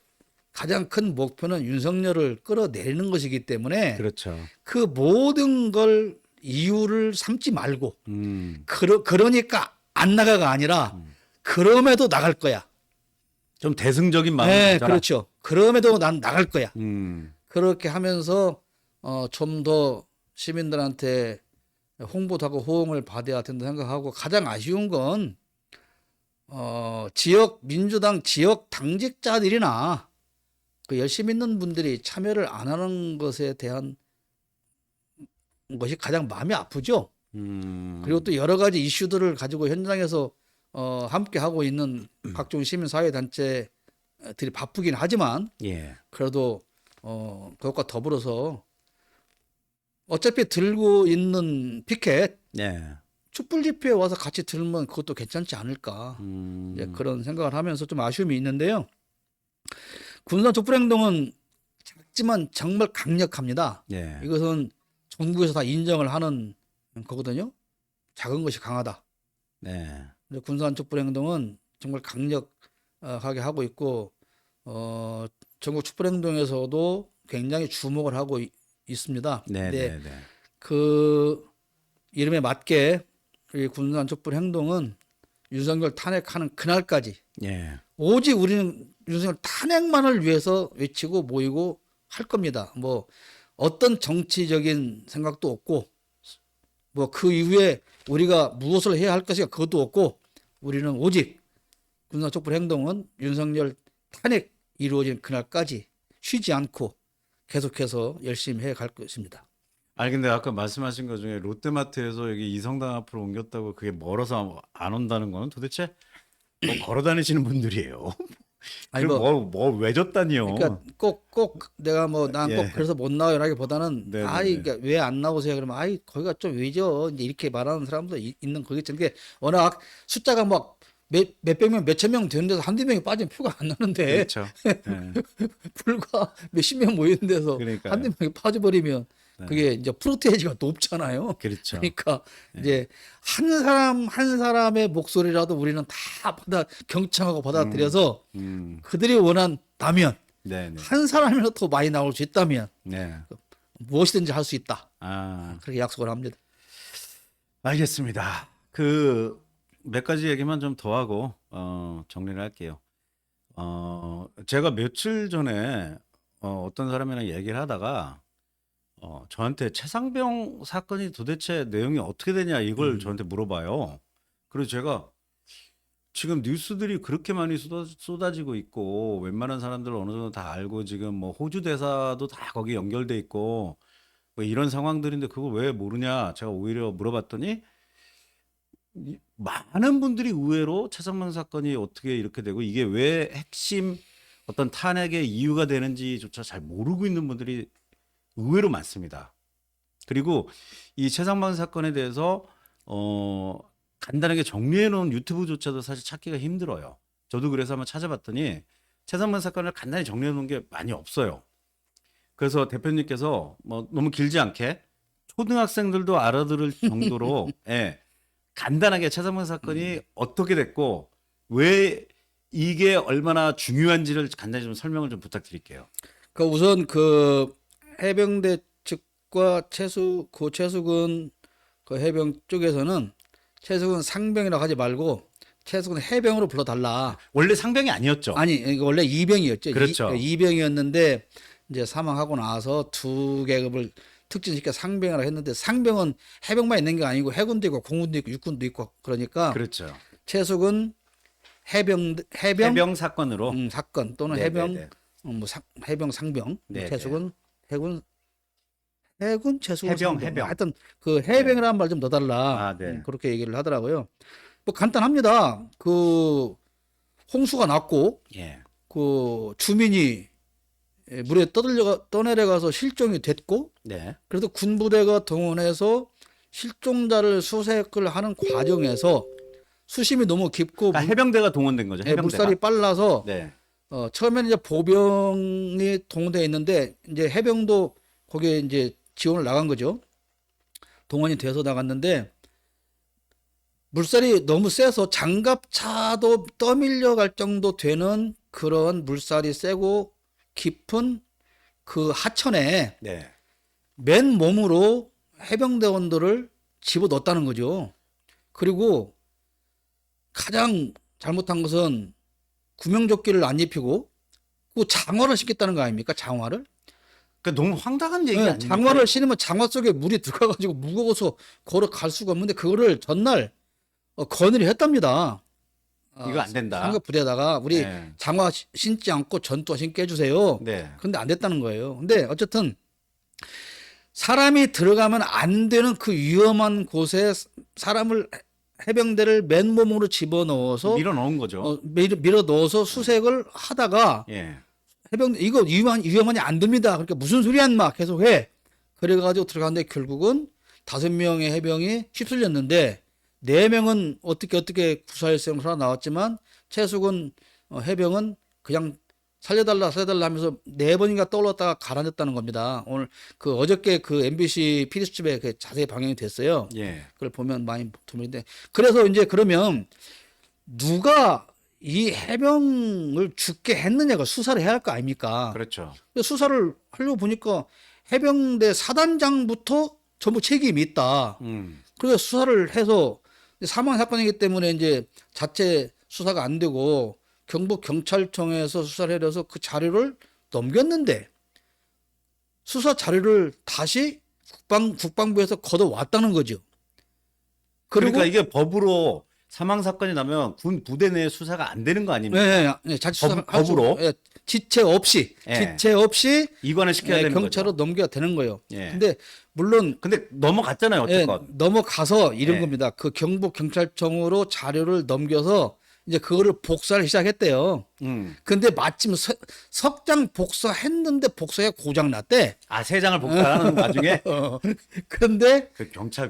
가장 큰 목표는 윤석열을 끌어내리는 것이기 때문에 그렇죠. 그 모든 걸 이유를 삼지 말고 음. 그러니까 안 나가가 아니라 그럼에도 나갈 거야. 좀 대승적인 마음을 네, 가져라. 그렇죠. 그럼에도 난 나갈 거야. 음. 그렇게 하면서 좀 더 시민들한테 홍보도 하고 호응을 받아야 된다 생각하고 가장 아쉬운 건 민주당 지역 당직자들이나 그 열심히 있는 분들이 참여를 안 하는 것에 대한 것이 가장 마음이 아프죠. 그리고 또 여러 가지 이슈들을 가지고 현장에서 함께 하고 있는 각종 시민사회단체들이 바쁘긴 하지만 예. 그래도 그것과 더불어서 어차피 들고 있는 피켓 네. 촛불 집회에 와서 같이 들면 그것도 괜찮지 않을까 이제 그런 생각을 하면서 좀 아쉬움이 있는데요. 군산 촛불행동은 작지만 정말 강력합니다. 예. 이것은 전국에서 다 인정을 하는 거거든요. 작은 것이 강하다. 네. 근데 군산 촛불행동은 정말 강력하게 하고 있고 전국 촛불행동에서도 굉장히 주목을 하고 있습니다. 네. 근데 네. 그 이름에 맞게 이 군산 촛불행동은 윤석열 탄핵하는 그날까지 예. 오직 우리는 윤석열 탄핵만을 위해서 외치고 모이고 할 겁니다. 뭐 어떤 정치적인 생각도 없고 뭐 그 이후에 우리가 무엇을 해야 할 것인가 그것도 없고 우리는 오직 군산 촛불 행동은 윤석열 탄핵 이루어진 그날까지 쉬지 않고 계속해서 열심히 해 갈 것입니다. 아니 근데 아까 말씀하신 것 중에 롯데마트에서 여기 이성당 앞으로 옮겼다고 그게 멀어서 안 온다는 거는 도대체 뭐 걸어 다니시는 분들이에요. 아니 뭐 외졌다니요. 그러니까 꼭 내가 뭐 난 꼭 예. 그래서 못 나와요라기보다는 네네네. 그러니까 왜 안 나오세요? 그러면 거기가 좀 왜죠? 이제 이렇게 말하는 사람도 있는 거겠죠. 그게 워낙 숫자가 막 몇백 명, 몇천 명 되는 데서 한두 명이 빠지면 표가 안 나는데 그렇죠. 예. 불과 몇십 명 모이는 데서 그러니까요. 한두 명이 빠져버리면 그게 이제 프로테이지가 높잖아요. 그렇죠. 그러니까 이제 한 사람의 목소리라도 우리는 다 경청하고 받아들여서 그들이 원한다면 네. 한 사람이라도 더 많이 나올 수 있다면 네. 무엇이든지 할 수 있다. 아, 그렇게 약속을 합니다. 알겠습니다. 그 몇 가지 얘기만 좀 더 하고 정리를 할게요. 제가 며칠 전에 어떤 사람이랑 얘기를 하다가 저한테 최상병 사건이 도대체 내용이 어떻게 되냐 이걸 저한테 물어봐요. 그래서 제가 지금 뉴스들이 그렇게 많이 쏟아지고 있고 웬만한 사람들 어느 정도 다 알고 지금 뭐 호주 대사도 다 거기 연결돼 있고 뭐 이런 상황들인데 그걸 왜 모르냐 제가 오히려 물어봤더니 많은 분들이 의외로 최상병 사건이 어떻게 이렇게 되고 이게 왜 핵심 어떤 탄핵의 이유가 되는지조차 잘 모르고 있는 분들이 의외로 많습니다. 그리고 이 최상병 사건에 대해서 간단하게 정리해 놓은 유튜브조차도 사실 찾기가 힘들어요. 저도 그래서 한번 찾아봤더니 최상병 사건을 간단히 정리해 놓은 게 많이 없어요. 그래서 대표님께서 뭐 너무 길지 않게 초등학생들도 알아들을 정도로 예, 간단하게 최상병 사건이 어떻게 됐고 왜 이게 얼마나 중요한지를 간단히 좀 설명을 좀 부탁드릴게요. 그 우선 그 해병대 측과 최수근 그 해병 쪽에서는 최수근 상병이라고 하지 말고 최수근 해병으로 불러달라. 원래 상병이 아니었죠. 아니 이거 원래 이병이었죠. 그렇죠. 이병이었는데 이제 사망하고 나서 두 계급을 특진시켜 상병이라고 했는데 상병은 해병만 있는 게 아니고 해군도 있고 공군도 있고 육군도 있고 그러니까 그렇죠. 최수근 해병 사건으로 사건 또는 네, 해병 네, 네. 해병 상병 네, 최수근 해군 해군 최수호 해병, 상병. 해병. 하여튼 그 해병이라는 말 좀 넣어달라. 아, 네. 그렇게 얘기를 하더라고요. 뭐 간단합니다. 그 홍수가 났고 예. 그 주민이 물에 떠내려가서 실종이 됐고 네. 그래서 군부대가 동원해서 실종자를 수색을 하는 과정에서 수심이 너무 깊고 그러니까 해병대가 동원된 거죠. 해병대가. 물살이 빨라서 네. 처음에는 이제 보병이 동원되어 있는데 이제 해병도 거기에 이제 지원을 나간 거죠. 동원이 돼서 나갔는데 물살이 너무 세서 장갑차도 떠밀려 갈 정도 되는 그런 물살이 세고 깊은 그 하천에 네. 맨 몸으로 해병대원들을 집어넣었다는 거죠. 그리고 가장 잘못한 것은 구명조끼를 안 입히고 그 장화를 신겠다는 거 아닙니까? 장화를? 그러니까 너무 황당한 얘기 네, 아닙니까? 장화를 신으면 장화 속에 물이 들어가가지고 무거워서 걸어갈 수가 없는데 그거를 전날 건의를 했답니다. 이거 안 된다. 상급 부대에다가 우리 네. 장화 신지 않고 전투화 신게 해주세요. 네. 근데 안 됐다는 거예요. 근데 어쨌든 사람이 들어가면 안 되는 그 위험한 곳에 사람을 해병대를 맨몸으로 집어넣어서 밀어 넣은 거죠. 밀어 넣어서 수색을 하다가 예. 해병대 이거 위험하니 안 됩니다. 그러니까 무슨 소리야 막 계속 해. 그래가지고 들어갔는데 결국은 5명의 해병이 휩쓸렸는데 4명은 어떻게 구사일생 살아나왔지만 최수근 해병은 그냥 살려달라 하면서 4번인가 떠올랐다가 가라앉았다는 겁니다. 오늘 그 어저께 그 MBC 피디수첩에 그 자세히 방영이 됐어요. 예. 그걸 보면 많이 도움인데 그래서 이제 그러면 누가 이 해병을 죽게 했느냐가 수사를 해야 할 거 아닙니까? 그렇죠. 수사를 하려고 보니까 해병대 사단장부터 전부 책임이 있다. 그래서 수사를 해서 사망 사건이기 때문에 이제 자체 수사가 안 되고 경북 경찰청에서 수사를 해서 그 자료를 넘겼는데 수사 자료를 다시 국방부에서 걷어왔다는 거죠. 그리고 그러니까 이게 법으로 사망 사건이 나면 군 부대 내 수사가 안 되는 거 아닙니까? 네, 자체 수사 법으로? 지체 없이 예. 네, 이관을 시켜야 되는 경찰로 거죠. 넘겨야 되는 거예요. 예. 근데 물론 근데 넘어갔잖아요, 어쨌건. 넘어가서 이런 예. 겁니다. 그 경북 경찰청으로 자료를 넘겨서 이제 그거를 복사를 시작했대요. 근데 마침 석장 복사했는데 복사가 고장 났대. 아, 3장을 복사하는 와중에 근데 그 경찰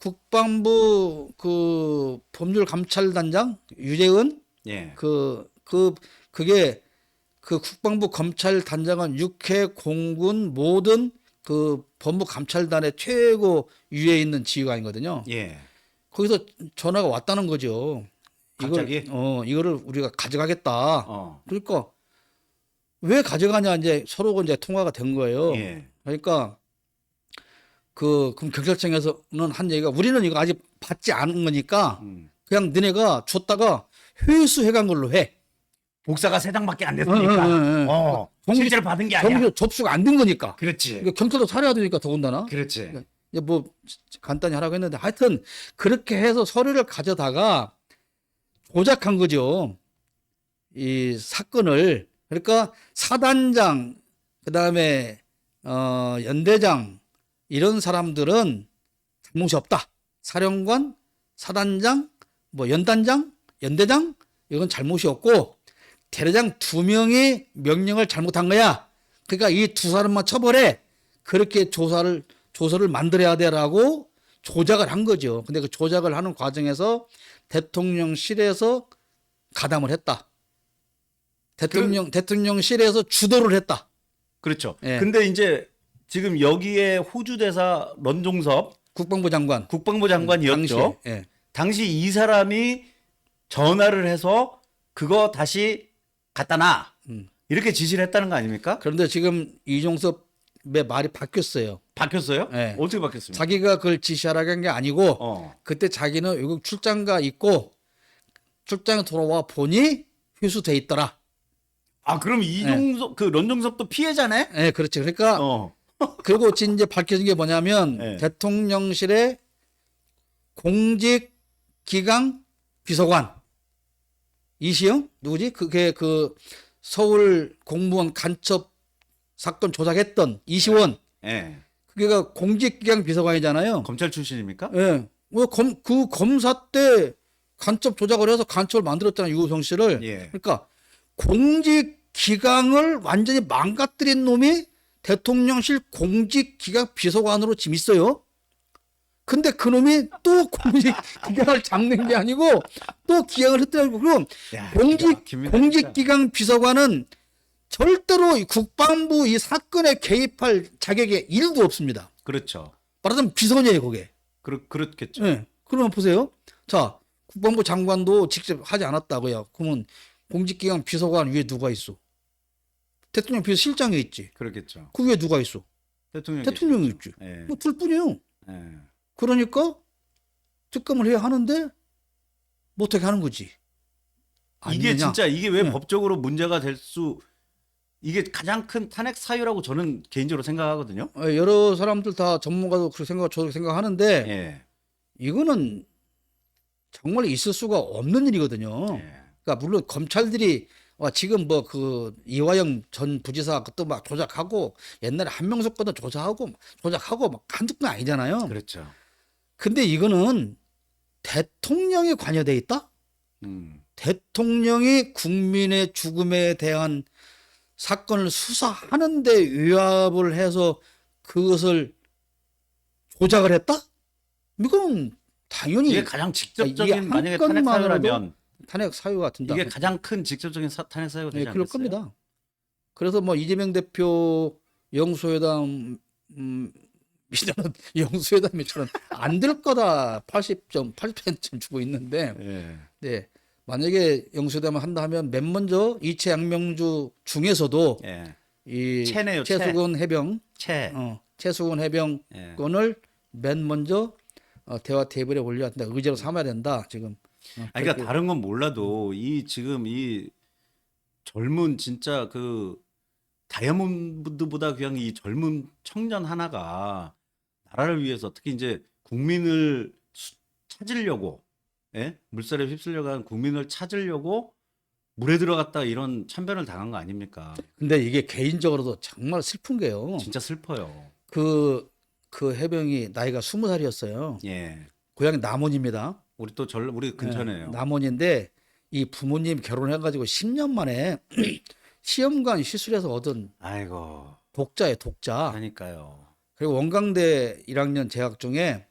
국방부 그 법률감찰단장 유재은 예. 그게 그 국방부 검찰단장은 육해 공군 모든 그 법무감찰단의 최고 위에 있는 지휘관이거든요. 예. 거기서 전화가 왔다는 거죠. 갑자기? 이거를 우리가 가져가겠다. 어. 그러니까 왜 가져가냐 이제 서로 이제 통화가 된 거예요. 예. 그러니까 그럼 경찰청에서는 한 얘기가 우리는 이거 아직 받지 않은 거니까 그냥 너네가 줬다가 회수해 간 걸로 해. 복사가 3장밖에 안 됐으니까. 실제로 받은 게 아니야. 정식 접수가 안 된 거니까. 그렇지. 그러니까 경찰도 살아야 되니까 더군다나. 그렇지. 이제 뭐 간단히 하라고 했는데 하여튼 그렇게 해서 서류를 가져다가 조작한 거죠. 이 사건을. 그러니까 사단장 그다음에 연대장 이런 사람들은 잘못이 없다. 사령관, 사단장, 뭐 연단장, 연대장 이건 잘못이 없고 대대장 2명이 명령을 잘못한 거야. 그러니까 이 2사람만 처벌해. 그렇게 조서를 만들어야 되라고 조작을 한 거죠. 근데 그 조작을 하는 과정에서 대통령실에서 가담을 했다. 대통령실에서 주도를 했다. 그렇죠. 예. 근데 이제 지금 여기에 호주 대사 런종섭 국방부 장관. 국방부 장관이었죠. 당시에. 예. 당시 이 사람이 전화를 해서 그거 다시 갖다 놔. 이렇게 지시를 했다는 거 아닙니까? 그런데 지금 이종섭의 말이 바뀌었어요. 바뀌었어요? 예. 어떻게 바뀌었습니까? 자기가 그걸 지시하라고 한 게 아니고 그때 자기는 외국 출장가 있고 출장에 돌아와 보니 회수돼 있더라. 아, 그럼 이종섭 그 런종섭도 피해자네? 예, 그렇죠. 그러니까 그리고 이제 밝혀진 게 뭐냐면 네. 대통령실의 공직기강 비서관 이시영 누구지? 그게 그 서울 공무원 간첩 사건 조작했던 이시원 예. 그게가 공직기강 비서관이잖아요. 검찰 출신입니까? 예. 그 검사 때 간첩 조작을 해서 간첩을 만들었잖아요. 유호성 씨를. 예. 그러니까 공직기강을 완전히 망가뜨린 놈이 대통령실 공직기강 비서관으로 지금 있어요. 근데 그 놈이 또 공직기강을 잡는 게 아니고 또 기강을 했더라고. 그럼 야, 기가 막힙니다, 진짜. 공직기강 비서관은 절대로 이 국방부 이 사건에 개입할 자격이 1도 없습니다. 그렇죠. 말하자면 비서관이에요, 그게. 그렇겠죠. 예. 그러면 보세요. 자, 국방부 장관도 직접 하지 않았다고요. 그러면 공직기강 비서관 위에 누가 있어? 대통령 비서실장이 있지. 그렇겠죠. 그 위에 누가 있어? 대통령이 있지. 예. 뭐 둘뿐이에요. 예. 그러니까 특검을 해야 하는데 못하게 하는 거지. 이게 아니느냐? 진짜 이게 왜 네. 법적으로 문제가 될 수 이게 가장 큰 탄핵 사유라고 저는 개인적으로 생각하거든요. 여러 사람들 다 전문가도 그렇게 저렇게 생각하는데 예. 이거는 정말 있을 수가 없는 일이거든요. 예. 그러니까 물론 검찰들이 지금 뭐 그 이화영 전 부지사 그것도 막 조작하고 옛날에 한명숙 건도 조작하고 막 한두 건 아니잖아요. 그렇죠. 근데 이거는 대통령이 관여돼 있다? 대통령이 국민의 죽음에 대한 사건을 수사하는데 위압을 해서 그것을 조작을 했다? 이거는 당연히 이게 가장 직접적인 이게 한 만약에 탄핵 건만으로도 사유라면 탄핵 사유가 된다. 이게 가장 큰 직접적인 탄핵 사유가 되지 네, 그럴 않겠어요? 겁니다. 그래서 뭐 이재명 대표 영수회담 미션은 영수회담이처럼 안 될 거다 80% 주고 있는데 예. 네. 만약에 영수회담을 한다 하면 맨 먼저 이채 양명주 중에서도 예. 이 채네요, 채. 최수근 해병 최수근 예. 해병권을 맨 먼저 대화 테이블에 올려야 된다. 의제로 삼아야 된다. 지금. 아니, 그러니까 다른 건 몰라도 이 지금 이 젊은 진짜 그 다이아몬드보다 그냥 이 젊은 청년 하나가 나라를 위해서 특히 이제 국민을 찾으려고 예? 물살에 휩쓸려간 국민을 찾으려고 물에 들어갔다 이런 참변을 당한 거 아닙니까? 근데 이게 개인적으로도 정말 슬픈 게요. 진짜 슬퍼요. 그 해병이 나이가 20살이었어요. 예. 고향이 남원입니다. 우리 또 우리 근처네요. 남원인데 이 부모님 결혼해가지고 10년 만에 시험관 시술해서 얻은 아이고. 독자예요, 독자. 하니까요. 그리고 원광대 1학년 재학 중에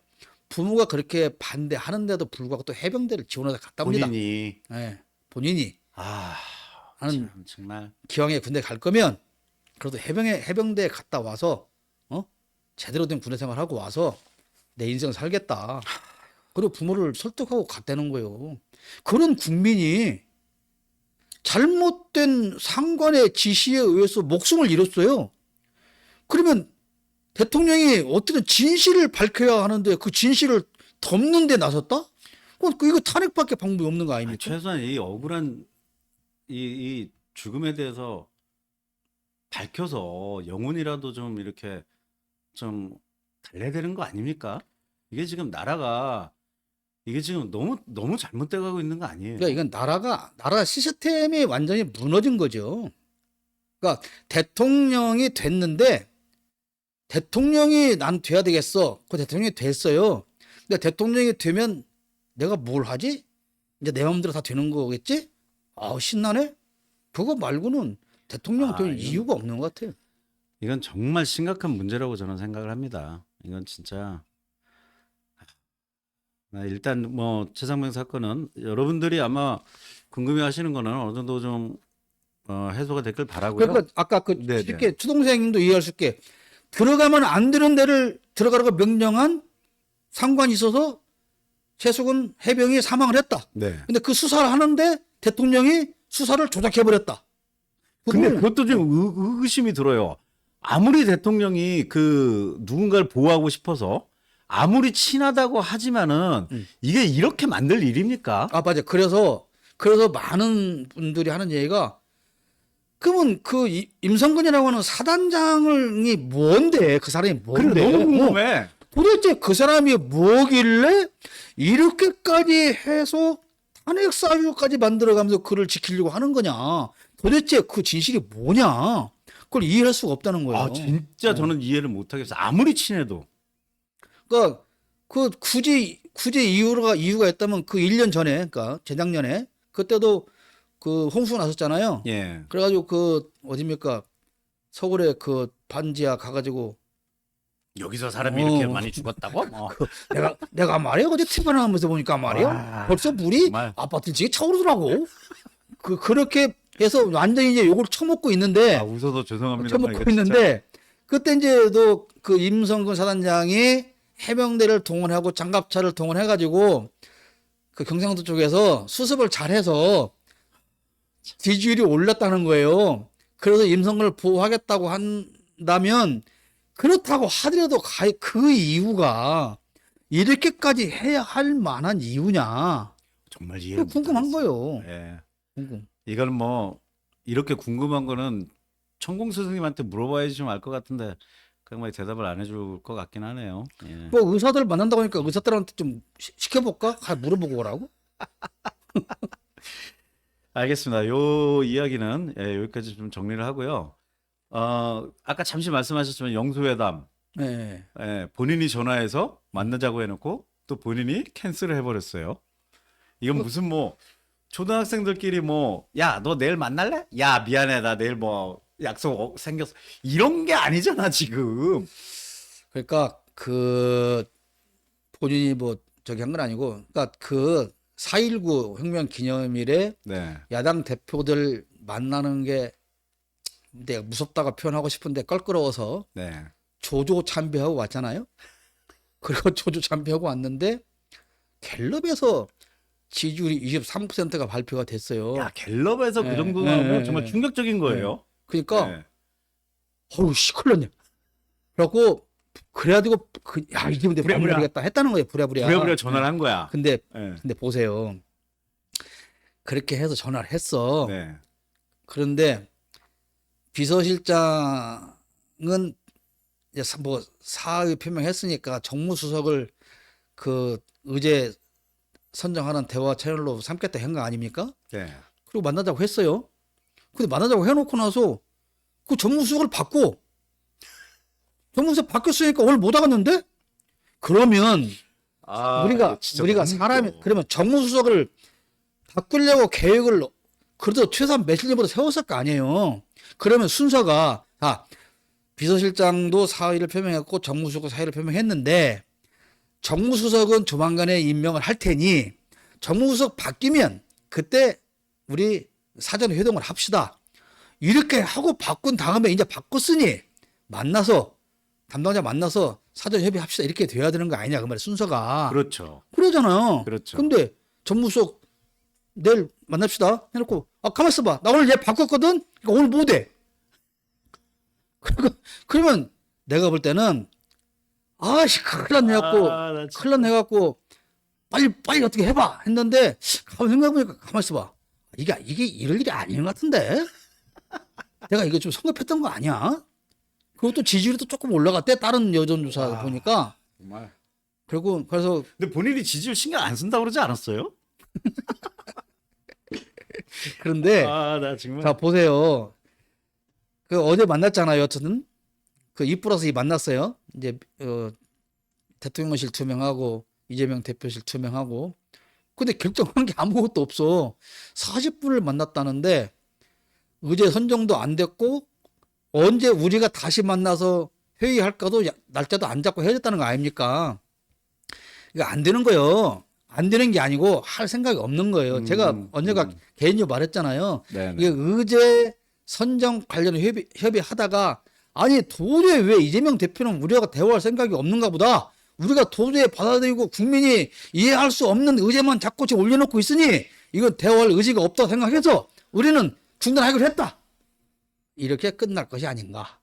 부모가 그렇게 반대하는데도 불구하고 또 해병대를 지원해서 갔다 옵니다. 본인이 네, 본인이 참 정말 기왕에 군대 갈 거면 그래도 해병대에 갔다 와서 제대로 된 군대 생활하고 와서 내 인생 살겠다. 그리고 부모를 설득하고 갔다는 거예요. 그런 국민이 잘못된 상관의 지시에 의해서 목숨을 잃었어요. 그러면 대통령이 어떻게 진실을 밝혀야 하는데 그 진실을 덮는 데 나섰다? 이거 탄핵밖에 방법이 없는 거 아닙니까? 최소한 이 억울한 이 죽음에 대해서 밝혀서 영혼이라도 좀 이렇게 좀 달래야 되는 거 아닙니까? 이게 지금 나라가 이게 지금 너무 잘못돼 가고 있는 거 아니에요? 그러니까 이건 나라 시스템이 완전히 무너진 거죠. 그러니까 대통령이 됐는데 대통령이 난 돼야 되겠어. 그 대통령이 됐어요. 근데 대통령이 되면 내가 뭘 하지? 이제 내 마음대로 다 되는 거겠지? 신나네? 그거 말고는 대통령 될 이유가 없는 것 같아요. 이건 정말 심각한 문제라고 저는 생각을 합니다. 이건 진짜 일단 뭐 최상병 사건은 여러분들이 아마 궁금해하시는 거는 어느 정도 좀 해소가 됐길 바라고요. 그러니까 아까 네네. 쉽게 추동생님도 이해할 수 있게 들어가면 안 되는 데를 들어가라고 명령한 상관이 있어서 최수근 해병이 사망을 했다. 네. 근데 그 수사를 하는데 대통령이 수사를 조작해버렸다. 근데 그것도 좀 의구심이 들어요. 아무리 대통령이 그 누군가를 보호하고 싶어서 아무리 친하다고 하지만은 이게 이렇게 만들 일입니까? 맞아. 그래서 많은 분들이 하는 얘기가 그러면 그 임성근이라고 하는 사단장이 뭔데? 그 사람이 그래 뭔데? 너무 궁금해. 도대체 그 사람이 뭐길래 이렇게까지 해서 탄핵 사유까지 만들어가면서 그를 지키려고 하는 거냐? 도대체 그 진실이 뭐냐? 그걸 이해할 수가 없다는 거예요. 아, 진짜 저는 이해를 못 하겠어요. 아무리 친해도. 그러니까 그 굳이 이유가 있다면 그 1년 전에, 그러니까 재작년에 그때도 그 홍수 났었잖아요. 예. 그래가지고 그 어딥니까 서울에 그 반지하 가가지고 여기서 사람이 이렇게 어. 많이 죽었다고? 내가 말이야 어제 TV 나오면서 보니까 말이야 와, 벌써 물이 정말. 아파트 지게 차오르더라고. 그렇게 해서 완전히 이제 욕을 처먹고 있는데 아, 웃어서 죄송합니다. 처먹고 있는데 그때 이제 또 그 임성근 사단장이 해병대를 동원하고 장갑차를 동원해가지고 그 경상도 쪽에서 수습을 잘해서 지지율이 올랐다는 거예요. 그래서 임성근을 보호하겠다고 한다면 그렇다고 하더라도 그 이유가 이렇게까지 해야 할 만한 이유냐? 정말 이해를 그거 궁금한 못하겠어요. 거예요. 예. 궁금. 이걸 뭐 이렇게 궁금한 거는 천공 스승님한테 물어봐야지 좀 알 것 같은데 그냥 뭐 대답을 안 해줄 것 같긴 하네요. 예. 뭐 의사들 만난다고 하니까 의사들한테 좀 시켜볼까? 물어보고 오라고? 알겠습니다. 요 이야기는 여기까지 좀 정리를 하고요. 아까 잠시 말씀하셨지만 영수회담 네. 본인이 전화해서 만나자고 해놓고 또 본인이 캔슬을 해버렸어요. 이건 무슨 뭐 초등학생들끼리 뭐 야 너 내일 만날래? 야 미안해 나 내일 뭐 약속 생겼어 이런 게 아니잖아 지금. 그러니까 그 본인이 뭐 저기 한 건 아니고, 그러니까 그 4.19 혁명 기념일에 네. 야당 대표들 만나는 게 내가 무섭다고 표현하고 싶은데 껄끄러워서 네. 조조참배하고 왔잖아요. 그리고 조조참배하고 왔는데 갤럽에서 지지율이 23%가 발표가 됐어요. 야 갤럽에서 그 네, 정도 네, 나오면 네, 정말 네. 충격적인 거예요. 그러니까 네. 어우 씨 큰일 났네. 그래갖고 그래가지고 야 이제 근데 부랴부랴. 모르겠다 했다는 거예요. 부랴부랴. 부랴부랴 전화를 한 거야. 근데 네. 보세요. 그렇게 해서 전화를 했어. 네. 그런데 비서실장은 이제 뭐 사의 표명했으니까 정무수석을 그 의제 선정하는 대화 채널로 삼겠다 한 거 아닙니까? 네. 그리고 만나자고 했어요. 근데 만나자고 해놓고 나서 그 정무수석을 바꿔. 정무수석 바뀌었으니까 오늘 못 하겠는데? 그러면 아, 우리가 이거 진짜 사람이 너무 그러면 정무수석을 바꾸려고 계획을 그래도 최소한 며칠 전부터 세웠을 거 아니에요. 그러면 순서가 비서실장도 사의를 표명했고 정무수석도 사의를 표명했는데 정무수석은 조만간에 임명을 할 테니 정무수석 바뀌면 그때 우리 사전 회동을 합시다. 이렇게 하고 바꾼 다음에 이제 바꿨으니 담당자 만나서 사전 협의합시다. 이렇게 돼야 되는 거 아니냐 그 말이야 순서가. 그렇죠. 그러잖아요. 그렇죠. 근데 정무수석 내일 만납시다 해놓고 가만 있어봐. 나 오늘 얘 바꿨거든. 그러니까 오늘 못 해. 그러면 내가 볼 때는 아씨 큰일 났네 갖고 나 진짜- 큰일 났네 갖고 빨리 어떻게 해봐 했는데 가만 생각해보니까 가만 있어봐. 이게 이럴 일이 아닌 것 같은데 내가 이거 좀 성급했던 거 아니야? 그것도 지지율이 또 조금 올라갔대 다른 여론조사 보니까. 정말. 그래서 근데 본인이 지지율 신경 안 쓴다고 그러지 않았어요? 그런데 나 정말. 자 보세요. 그 어제 만났잖아요. 어쨌든 그 2+2 만났어요. 이제 대통령실 2명하고 이재명 대표실 2명하고. 근데 결정한 게 아무것도 없어. 40분을 만났다는데 의제 선정도 안 됐고 언제 우리가 다시 만나서 회의할까도 날짜도 안 잡고 헤어졌다는 거 아닙니까? 이거 안 되는 거예요. 안 되는 게 아니고 할 생각이 없는 거예요. 제가 언제가 개인적으로 말했잖아요. 네네. 이게 의제 선정 관련 협의하다가 아니 도저히 왜 이재명 대표는 우리가 대화할 생각이 없는가 보다. 우리가 도저히 받아들이고 국민이 이해할 수 없는 의제만 자꾸 지금 올려놓고 있으니 이건 대화할 의지가 없다고 생각해서 우리는 중단하기로 했다. 이렇게 끝날 것이 아닌가.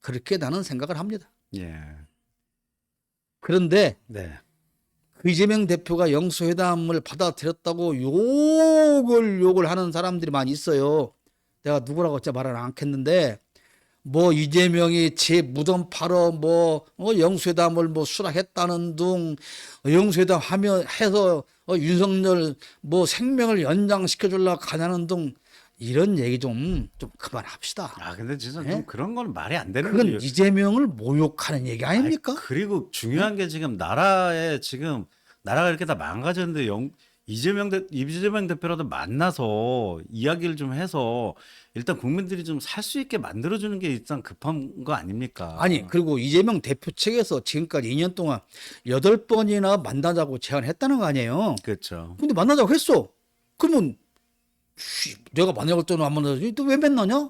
그렇게 나는 생각을 합니다. 예. 그런데 네. 그 이재명 대표가 영수회담을 받아들였다고 욕을 하는 사람들이 많이 있어요. 내가 누구라고 진짜 말을 않겠는데 뭐 이재명이 제 무덤 팔어 영수회담을 수락했다는 둥 영수회담 해서 윤석열 생명을 연장시켜 주려고 가냐는 둥 이런 얘기 좀 그만합시다. 아, 근데 진짜 예? 좀 그런 건 말이 안 되는 그건 거예요. 이재명을 모욕하는 얘기 아닙니까? 그리고 중요한 게 지금 지금 나라가 이렇게 다 망가졌는데 이재명 대표라도 만나서 이야기를 좀 해서 일단 국민들이 좀 살 수 있게 만들어주는 게 일단 급한 거 아닙니까? 아니, 그리고 이재명 대표 측에서 지금까지 2년 동안 8번이나 만나자고 제안했다는 거 아니에요. 그렇죠. 근데 만나자고 했어. 그러면 내가 만나볼 때는 안 만나지. 또 왜 만나냐?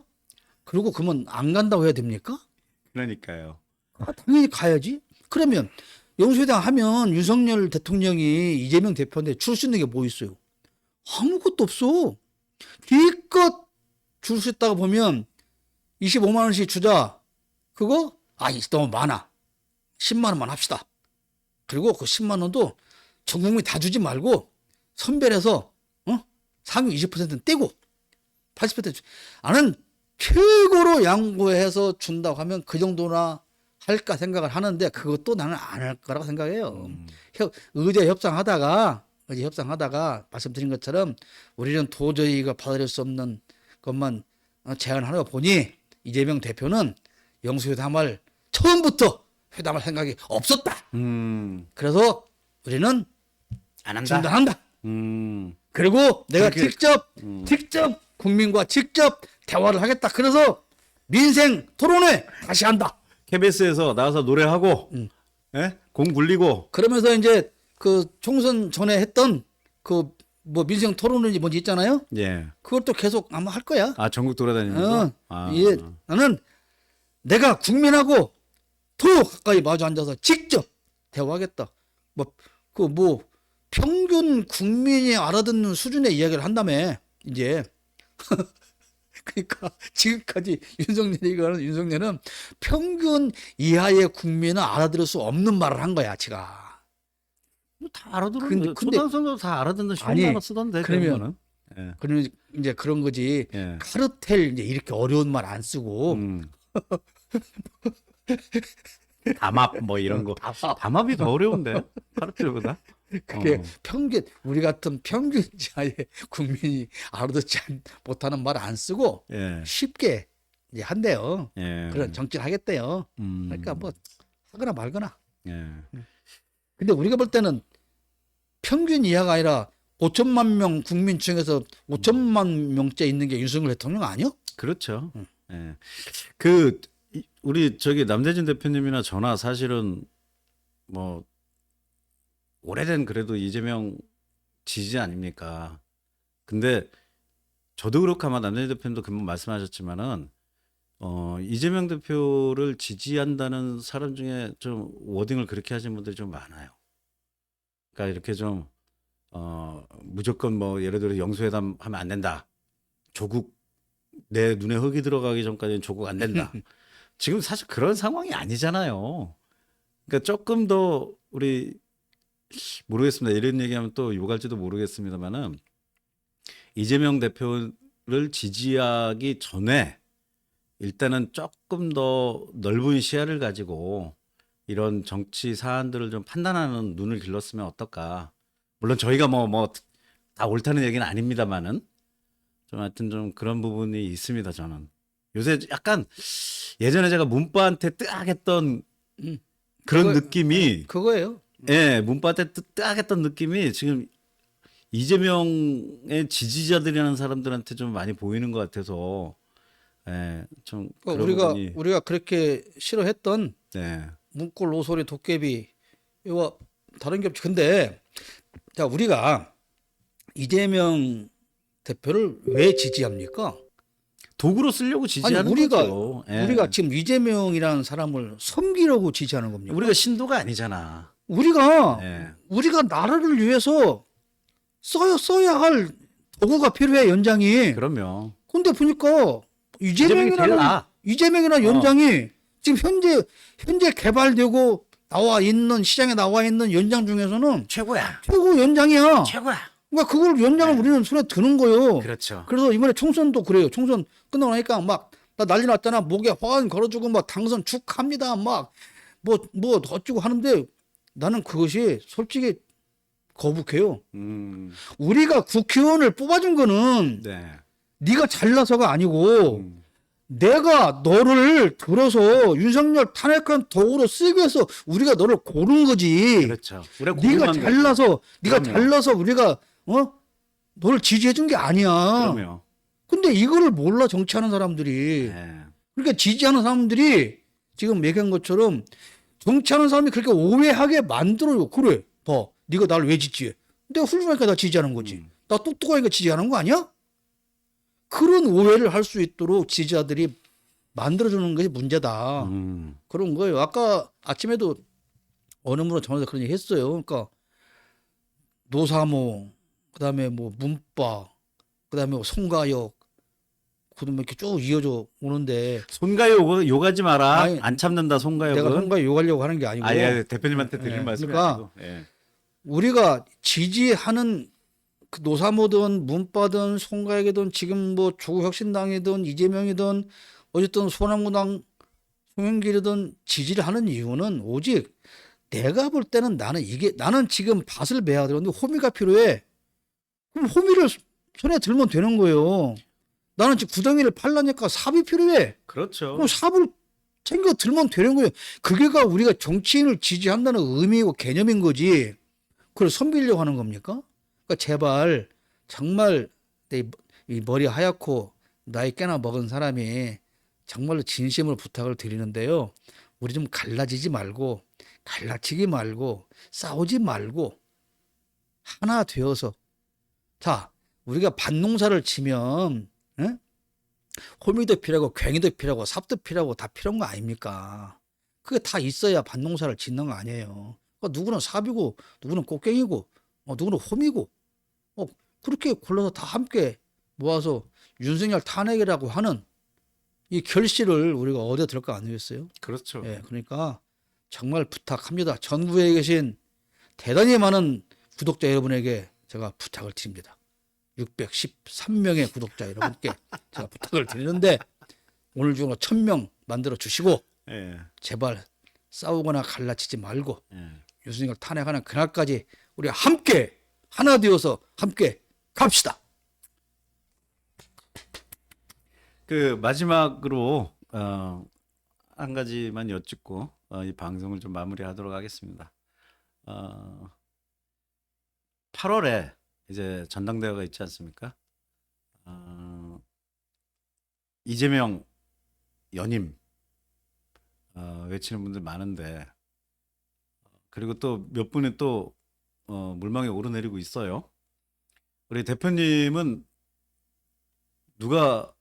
그리고 그러면 안 간다고 해야 됩니까? 그러니까요. 당연히 가야지. 그러면 영수회담 하면 윤석열 대통령이 이재명 대표한테 줄 수 있는 게 뭐 있어요? 아무것도 없어. 기껏 줄 수 있다고 보면 25만 원씩 주자. 그거? 너무 많아. 10만 원만 합시다. 그리고 그 10만 원도 전 국민 다 주지 말고 선별해서 상위 20%는 떼고 80% 나는 최고로 양보해서 준다고 하면 그 정도나 할까 생각을 하는데 그것도 나는 안 할 거라고 생각해요. 의제 협상하다가 말씀드린 것처럼 우리는 도저히 이거 받아들일 수 없는 것만 제안하는 거 보니 이재명 대표는 영수회담을 처음부터 회담할 생각이 없었다. 그래서 우리는 안 한다. 중단한다. 그리고 내가 직접 국민과 직접 대화를 하겠다. 그래서 민생 토론회 다시 한다. KBS에서 나와서 노래하고, 예? 공 굴리고, 그러면서 이제 그 총선 전에 했던 그 뭐 민생 토론회인지 뭔지 있잖아요. 예. 그것도 계속 아마 할 거야. 아, 전국 돌아다니면서? 나는 내가 국민하고 더 가까이 마주 앉아서 직접 대화하겠다. 평균 국민이 알아듣는 수준의 이야기를 한다며, 이제. 그러니까 지금까지 윤석열은 평균 이하의 국민은 알아들을 수 없는 말을 한 거야, 지가. 다 알아듣는 초등학생도 다 알아듣는 쉬운 아니, 단어 쓰던데. 그러면 예. 그러면 이제 그런 거지. 예. 카르텔 이제 이렇게 어려운 말 안 쓰고 담합 뭐 이런 거. 담합이 더 어려운데 카르텔보다. 그게 우리 같은 평균 이하의 국민이 알아듣지 못하는 말 안 쓰고 예. 쉽게 이제 한대요. 예. 그런 정치를 하겠대요. 그러니까 뭐 하거나 말거나. 예. 근데 우리가 볼 때는 평균 이하가 아니라 5천만 명 국민 중에서 5천만 명째 있는 게 윤석열 대통령 아니요? 그렇죠. 예. 우리 남대진 대표님이나 저나 사실은 뭐 오래된 그래도 이재명 지지 아닙니까? 근데 저도 그렇고 아마 남대진 대표님도 금방 말씀하셨지만은 이재명 대표를 지지한다는 사람 중에 좀 워딩을 그렇게 하신 분들이 좀 많아요. 그러니까 이렇게 좀 무조건 뭐 예를 들어 영수회담 하면 안 된다. 조국 내 눈에 흙이 들어가기 전까지는 조국 안 된다. 지금 사실 그런 상황이 아니잖아요. 그러니까 조금 더 우리 모르겠습니다. 이런 얘기하면 또 욕할지도 모르겠습니다만은 이재명 대표를 지지하기 전에 일단은 조금 더 넓은 시야를 가지고 이런 정치 사안들을 좀 판단하는 눈을 길렀으면 어떨까. 물론 저희가 뭐 다 옳다는 얘기는 아닙니다만은 좀 하여튼 좀 그런 부분이 있습니다. 저는 요새 약간 예전에 제가 문빠한테 뜨악했던 그런 느낌이 그거예요. 예, 문빠한테 뜨악했던 느낌이 지금 이재명의 지지자들이라는 사람들한테 좀 많이 보이는 것 같아서 예, 좀 그러니까 우리가 그렇게 싫어했던 네. 문골 오소리 도깨비 이거 다른 게 없지. 근데 자 우리가 이재명 대표를 왜 지지합니까? 도구로 쓰려고 지지하는 거죠. 예. 우리가 지금 이재명이라는 사람을 섬기려고 지지하는 겁니까? 우리가 신도가 아니잖아. 우리가 나라를 위해서 써야 할 도구가 필요해, 연장이. 그럼요. 근데 보니까 이재명이라는 연장이 지금 현재 개발되고 시장에 나와 있는 연장 중에서는 최고야. 최고 연장이야. 최고야. 그러니까 그걸 연장을 우리는 손에 드는 거예요. 그렇죠. 그래서 이번에 총선도 그래요. 총선 끝나고 나니까 막 나 난리 났잖아. 목에 화환 걸어주고 막 당선 축하합니다. 막 뭐 어쩌고 하는데 나는 그것이 솔직히 거북해요. 우리가 국회의원을 뽑아준 거는 네. 네가 잘나서가 아니고 내가 너를 들어서 윤석열 탄핵한 도구로 쓰기 위해서 우리가 너를 고른 거지. 그렇죠. 우리가 네가 고민한 잘나서 네가 그럼요. 잘나서 우리가 너를 지지해 준 게 아니야. 거죠. 그럼요. 근데 이거를 몰라 정치하는 사람들이. 네. 그러니까 지지하는 사람들이 지금 얘기한 것처럼 정치하는 사람이 그렇게 오해하게 만들어요. 그래. 봐. 네가 나를 왜 지지해? 내가 훌륭하니까 나 지지하는 거지. 나 똑똑하니까 지지하는 거 아니야? 그런 오해를 할 수 있도록 지지자들이 만들어주는 것이 문제다. 그런 거예요. 아까 아침에도 어느 분은 전화해서 그런 얘기 했어요. 그러니까 노사모, 그다음에 뭐 문바, 그다음에 뭐 송가역, 그다음에 이렇게 쭉 이어져 오는데 손가요 욕하지 마라. 아니, 안 참는다 손가요. 내가 송가역 욕하려고 하는 게 아니고 아예 대표님한테 드릴 예, 말씀이 그러니까 아니고. 예. 우리가 지지하는 그 노사모든 문바든 송가역이든 지금 뭐 조국혁신당이든 이재명이든 어쨌든 소남무당 송영길이든 지지를 하는 이유는 오직 내가 볼 때는 나는 지금 밭을 매야 되는데 호미가 필요해. 그럼 호미를 손에 들면 되는 거예요. 나는 지금 구덩이를 팔라니까 삽이 필요해. 그렇죠. 그럼 삽을 챙겨 들면 되는 거예요. 그게가 우리가 정치인을 지지한다는 의미고 개념인 거지. 그걸 선비려고 하는 겁니까? 그러니까 제발 정말 이 머리 하얗고 나이 꽤나 먹은 사람이 정말로 진심으로 부탁을 드리는데요. 우리 좀 갈라지지 말고 갈라치기 말고 싸우지 말고 하나 되어서 자 우리가 밭농사를 치면 에? 호미도 필요하고 괭이도 필요하고 삽도 필요하고 다 필요한 거 아닙니까? 그게 다 있어야 밭농사를 짓는 거 아니에요. 그러니까 누구는 삽이고 누구는 꽃갱이고 누구는 호미고 그렇게 골라서 다 함께 모아서 윤석열 탄핵이라고 하는 이 결실을 우리가 얻어 들을 거 아니겠어요? 그렇죠. 예, 그러니까 정말 부탁합니다. 전국에 계신 대단히 많은 구독자 여러분에게 제가 부탁을 드립니다. 613명의 구독자 여러분께 제가 부탁을 드리는데 오늘 중으로 1000명 만들어 주시고 예. 제발 싸우거나 갈라치지 말고 예. 윤석열 탄핵하는 그날까지 우리 함께 하나 되어서 함께 갑시다. 그 마지막으로 한 가지만 여쭙고 이 방송을 좀 마무리하도록 하겠습니다. 8월에 이제 전당대회가 있지 않습니까? 이재명 연임 외치는 분들 많은데 그리고 또 몇 분이 또 물망에 오르내리고 있어요. 우리 대표님은 누가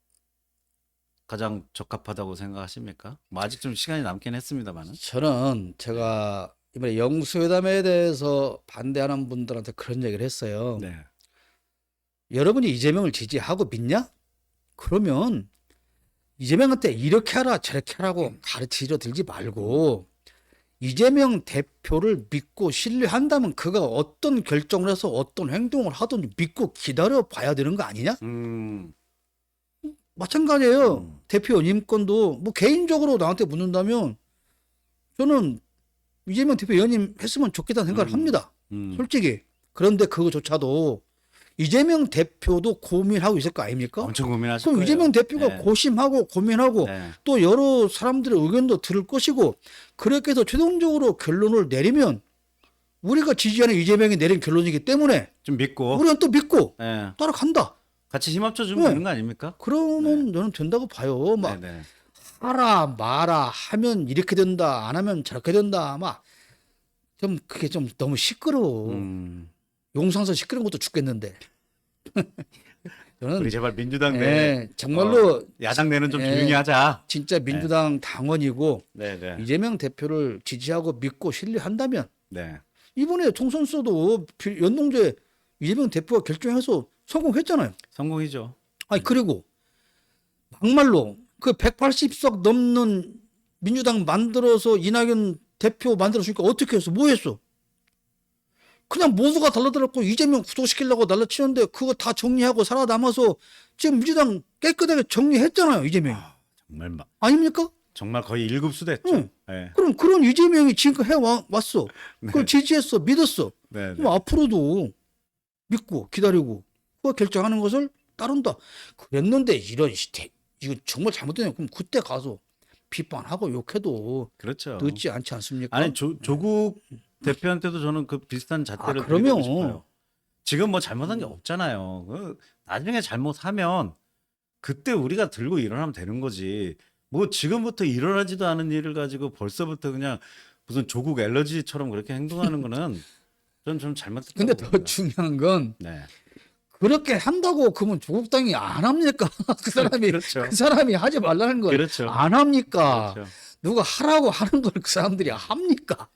가장 적합하다고 생각하십니까? 뭐 아직 좀 시간이 남긴 했습니다만은. 저는 제가 이번에 영수회담에 대해서 반대하는 분들한테 그런 얘기를 했어요. 네. 여러분이 이재명을 지지하고 믿냐? 그러면 이재명한테 이렇게 하라 저렇게 하라고 가르치려 들지 말고 이재명 대표를 믿고 신뢰한다면 그가 어떤 결정을 해서 어떤 행동을 하든 믿고 기다려 봐야 되는 거 아니냐? 마찬가지예요. 대표 연임권도 뭐 개인적으로 나한테 묻는다면 저는 이재명 대표 연임했으면 좋겠다는 생각을 합니다. 솔직히. 그런데 그거조차도 이재명 대표도 고민하고 있을 거 아닙니까? 엄청 고민하실 그럼 거예요. 이재명 대표가 네. 고심하고 고민하고 네. 또 여러 사람들의 의견도 들을 것이고 그렇게 해서 최종적으로 결론을 내리면 우리가 지지하는 이재명이 내린 결론이기 때문에 좀 믿고 우리는 또 믿고 네. 따라간다. 같이 힘합쳐 주면 네. 되는 거 아닙니까? 그러면 저는 된다고 봐요. 막 네, 네. 하라 마라 하면 이렇게 된다 안 하면 저렇게 된다 막 좀 그게 좀 너무 시끄러워. 용산서 시끄러운 것도 죽겠는데. 저는 우리 제발 민주당 내 예, 정말로 야당 내는 좀 예. 조용히 하자. 진짜 민주당 당원이고 네, 네. 이재명 대표를 지지하고 믿고 신뢰한다면 네. 이번에 총선수도 연동제 이재명 대표가 결정해서 성공했잖아요. 성공이죠. 아니 그리고 막말로 그 180석 넘는 민주당 만들어서 이낙연 대표 만들었으니까 어떻게 했어? 뭐 했어? 그냥 모두가 달라들었고 이재명 구속시키려고 날라치는데 그거 다 정리하고 살아남아서 지금 민주당 깨끗하게 정리했잖아요. 이재명이. 정말 아닙니까? 정말 거의 1급수 됐죠. 응. 네. 그럼 그런 이재명이 지금까지 해왔어. 그걸 네. 지지했어. 믿었어. 네, 네. 그럼 앞으로도 믿고 기다리고 그거 결정하는 것을 따른다. 그랬는데 이런 이거 정말 잘못되네. 그럼 그때 가서 비판하고 욕해도 그렇죠. 늦지 않지 않습니까? 아니 조국 대표한테도 저는 그 비슷한 잣대를 그럼요. 드리고 싶어요. 지금 뭐 잘못한 게 없잖아요. 나중에 잘못하면 그때 우리가 들고 일어나면 되는 거지. 뭐 지금부터 일어나지도 않은 일을 가지고 벌써부터 그냥 무슨 조국 엘러지처럼 그렇게 행동하는 거는 전 좀 잘못했다고 근데 더 봅니다. 중요한 건 네. 그렇게 한다고 그러면 조국 당이 안 합니까? 그 사람이 그렇죠. 그 사람이 하지 말라는 걸 그렇죠. 안 합니까? 그렇죠. 누가 하라고 하는 걸 그 사람들이 합니까?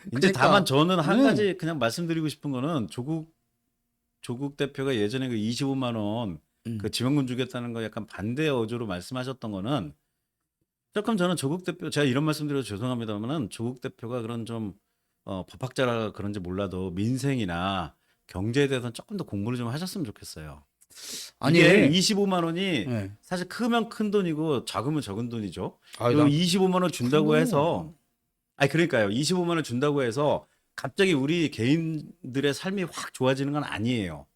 이제 그러니까, 다만 저는 한 네. 가지 그냥 말씀드리고 싶은 거는 조국 대표가 예전에 그 25만 원 그 지원금 주겠다는 거 약간 반대 어조로 말씀하셨던 거는 조금 저는 조국 대표 제가 이런 말씀드려서 죄송합니다만은 조국 대표가 그런 좀 법학자라 그런지 몰라도 민생이나 경제에 대해서는 조금 더 공부를 좀 하셨으면 좋겠어요. 아니, 이게 25만 원이 네. 사실 크면 큰 돈이고 작으면 적은 돈이죠. 아니, 그리고 난 25만 원 준다고 큰 해서 아니 그러니까요. 25만 원 준다고 해서 갑자기 우리 개인들의 삶이 확 좋아지는 건 아니에요.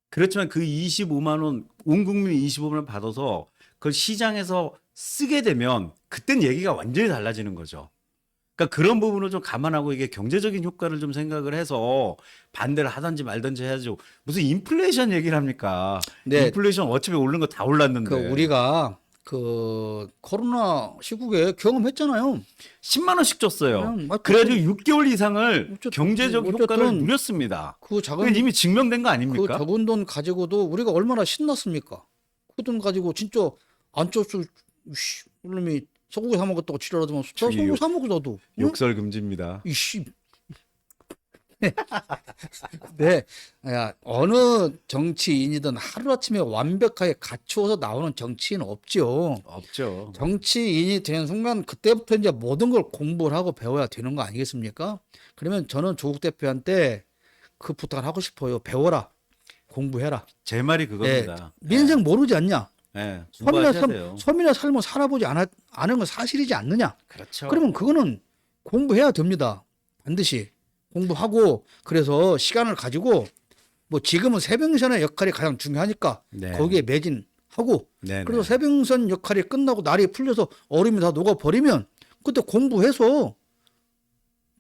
그렇지만 그 25만 원, 온 국민이 25만 원 받아서 그걸 시장에서 쓰게 되면 그땐 얘기가 완전히 달라지는 거죠. 그러니까 그런 부분을 좀 감안하고 이게 경제적인 효과를 좀 생각을 해서 반대를 하든지 말든지 해야죠. 무슨 인플레이션 얘기를 합니까? 네. 인플레이션 어차피 오른 거 다 올랐는데. 그 우리가 그 코로나 시국에 경험했잖아요. 10만 원씩 줬어요. 그냥 그래가지고 6개월 이상을 어쨌든- 경제적 효과를 어쨌든 누렸습니다. 그 작은 그게 이미 증명된 거 그 아닙니까? 적은 돈 가지고도 우리가 얼마나 신났습니까? 그 돈 가지고 진짜 안 쪘을 놈이 소고기 사 먹었다고 지랄하더만 나 저기 소고기 사 먹어 나도. 응? 욕설 금지입니다. 이씨. 네. 야, 어느 정치인이든 하루아침에 완벽하게 갖추어서 나오는 정치인은 없죠. 없죠. 정치인이 되는 순간 그때부터 이제 모든 걸 공부를 하고 배워야 되는 거 아니겠습니까? 그러면 저는 조국 대표한테 그 부탁을 하고 싶어요. 배워라. 공부해라. 제 말이 그겁니다. 민생 모르지 않냐? 네. 서민의 공부하셔야 돼요. 서민의 삶을 살아보지 않은 건 사실이지 않느냐? 그렇죠. 그러면 그거는 공부해야 됩니다. 반드시 공부하고 그래서 시간을 가지고 뭐 지금은 새병선의 역할이 가장 중요하니까 네. 거기에 매진하고 네, 그래서 네. 새병선 역할이 끝나고 날이 풀려서 얼음이 다 녹아버리면 그때 공부해서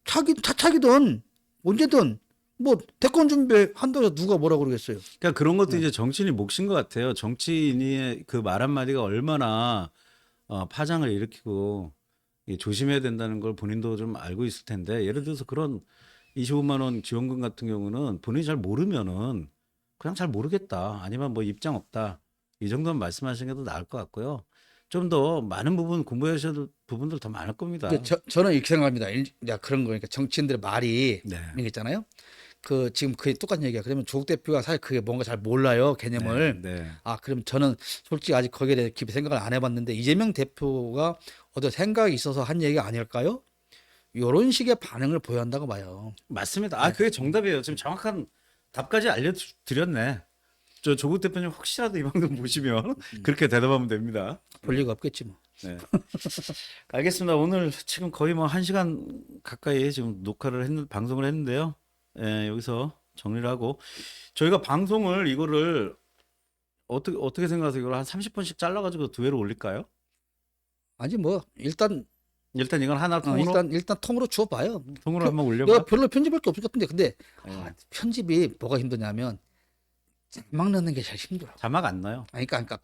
차차기든 언제든 뭐 대권 준비한다고 해서 누가 뭐라 그러겠어요. 그러니까 그런 것도 네. 이제 정치인이 몫인 것 같아요. 정치인의 그 말 한마디가 얼마나 파장을 일으키고 조심해야 된다는 걸 본인도 좀 알고 있을 텐데 예를 들어서 그런 25만 원 지원금 같은 경우는 본인이 잘 모르면은 그냥 잘 모르겠다 아니면 뭐 입장 없다 이 정도만 말씀하시는 게 더 나을 것 같고요. 좀 더 많은 부분 공부하셔야 될 부분들 더 많을 겁니다. 근데 저는 이렇게 생각합니다. 그런 거니까 정치인들의 말이 네. 이런 게 있잖아요. 그 지금 그게 똑같은 얘기야. 그러면 조국 대표가 사실 그게 뭔가 잘 몰라요 개념을. 네. 그럼 저는 솔직히 아직 거기에 대해 깊이 생각을 안 해봤는데 이재명 대표가 어떤 생각이 있어서 한 얘기가 아닐까요? 이런 식의 반응을 보여야 한다고 봐요. 맞습니다. 그게 정답이에요. 지금 정확한 답까지 알려드렸네. 저 조국 대표님 혹시라도 이 방송 보시면 그렇게 대답하면 됩니다. 볼 리가 없겠지 뭐. 네. 알겠습니다. 오늘 지금 거의 뭐 1시간 가까이 지금 방송을 했는데요. 여기서 정리를 하고 저희가 방송을 이거를 어떻게 생각하세요? 이걸 한 30분씩 잘라가지고 두 회로 올릴까요? 아니 뭐 일단 일단 이건 하나 통으로 일단 통으로 주워봐요. 통으로 한번 내가 올려봐. 별로 편집할 게 없을 것 같은데 근데 네. 편집이 뭐가 힘드냐면 자막 넣는 게 제일 힘들어. 자막 안 나요. 그러니까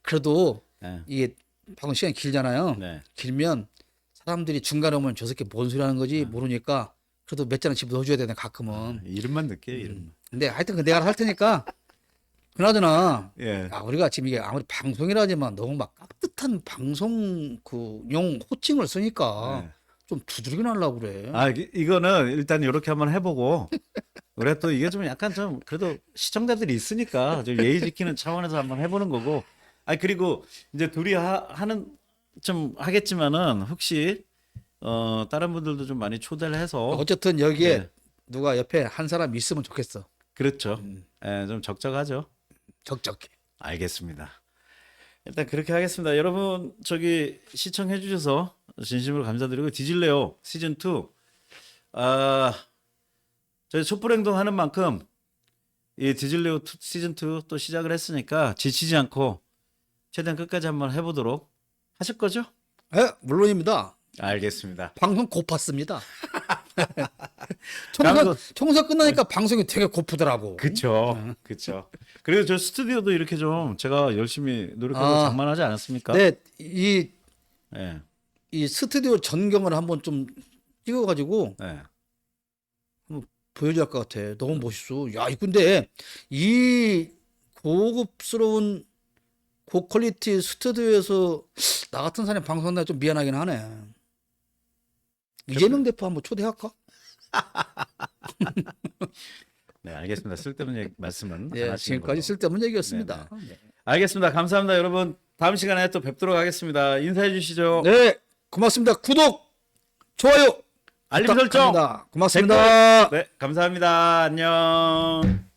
그래도 네. 이게 방송 시간이 길잖아요. 네. 길면 사람들이 중간에 오면 저 새끼 뭔 소리 하는 거지 모르니까 그래도 몇 잔은 집어 넣어줘야 되네 가끔은. 이름만 넣게요. 이름. 근데 하여튼 그 내가 할 테니까 그나저나 예. 우리가 지금 이게 아무리 방송이라지만 너무 막 깍듯한 방송 용 호칭을 쓰니까 네. 좀 두드리긴 하려고 그래. 이거는 일단 이렇게 한번 해보고 우리가 또 이게 좀 약간 좀 그래도 시청자들이 있으니까 좀 예의 지키는 차원에서 한번 해보는 거고. 그리고 이제 둘이 하는 좀 하겠지만은 혹시 다른 분들도 좀 많이 초대를 해서 어쨌든 여기에 네. 누가 옆에 한 사람 있으면 좋겠어. 그렇죠. 좀 적적하죠. 적적해. 알겠습니다. 일단 그렇게 하겠습니다. 여러분 시청해 주셔서 진심으로 감사드리고 디질레오 시즌 2 저희 촛불 행동 하는 만큼 이 디즐리오 시즌 2 또 시작을 했으니까 지치지 않고 최대한 끝까지 한번 해보도록 하실 거죠? 예, 물론입니다. 알겠습니다. 방송 고팠습니다. 방송- 총선 끝나니까 방송이 되게 고프더라고. 그쵸. 그쵸. 그리고 저 스튜디오도 이렇게 좀 제가 열심히 노력해서 아. 장만하지 않았습니까? 네, 이 예. 스튜디오 전경을 한번 좀 찍어가지고 예. 보여줘야 할 것 같아. 너무 멋있어. 야, 근데 이 고급스러운 고퀄리티 스튜디오에서 나 같은 사람이 방송한다 좀 미안하긴 하네. 이재명 대표 한번 초대할까? 네, 알겠습니다. 쓸데없는 말씀은 안 네, 하시는 지금까지 걸로. 쓸데없는 얘기였습니다. 알겠습니다. 감사합니다. 여러분 다음 시간에 또 뵙도록 하겠습니다. 인사해 주시죠. 네, 고맙습니다. 구독, 좋아요, 알림 설정. 부탁합니다. 고맙습니다. 네, 감사합니다. 안녕.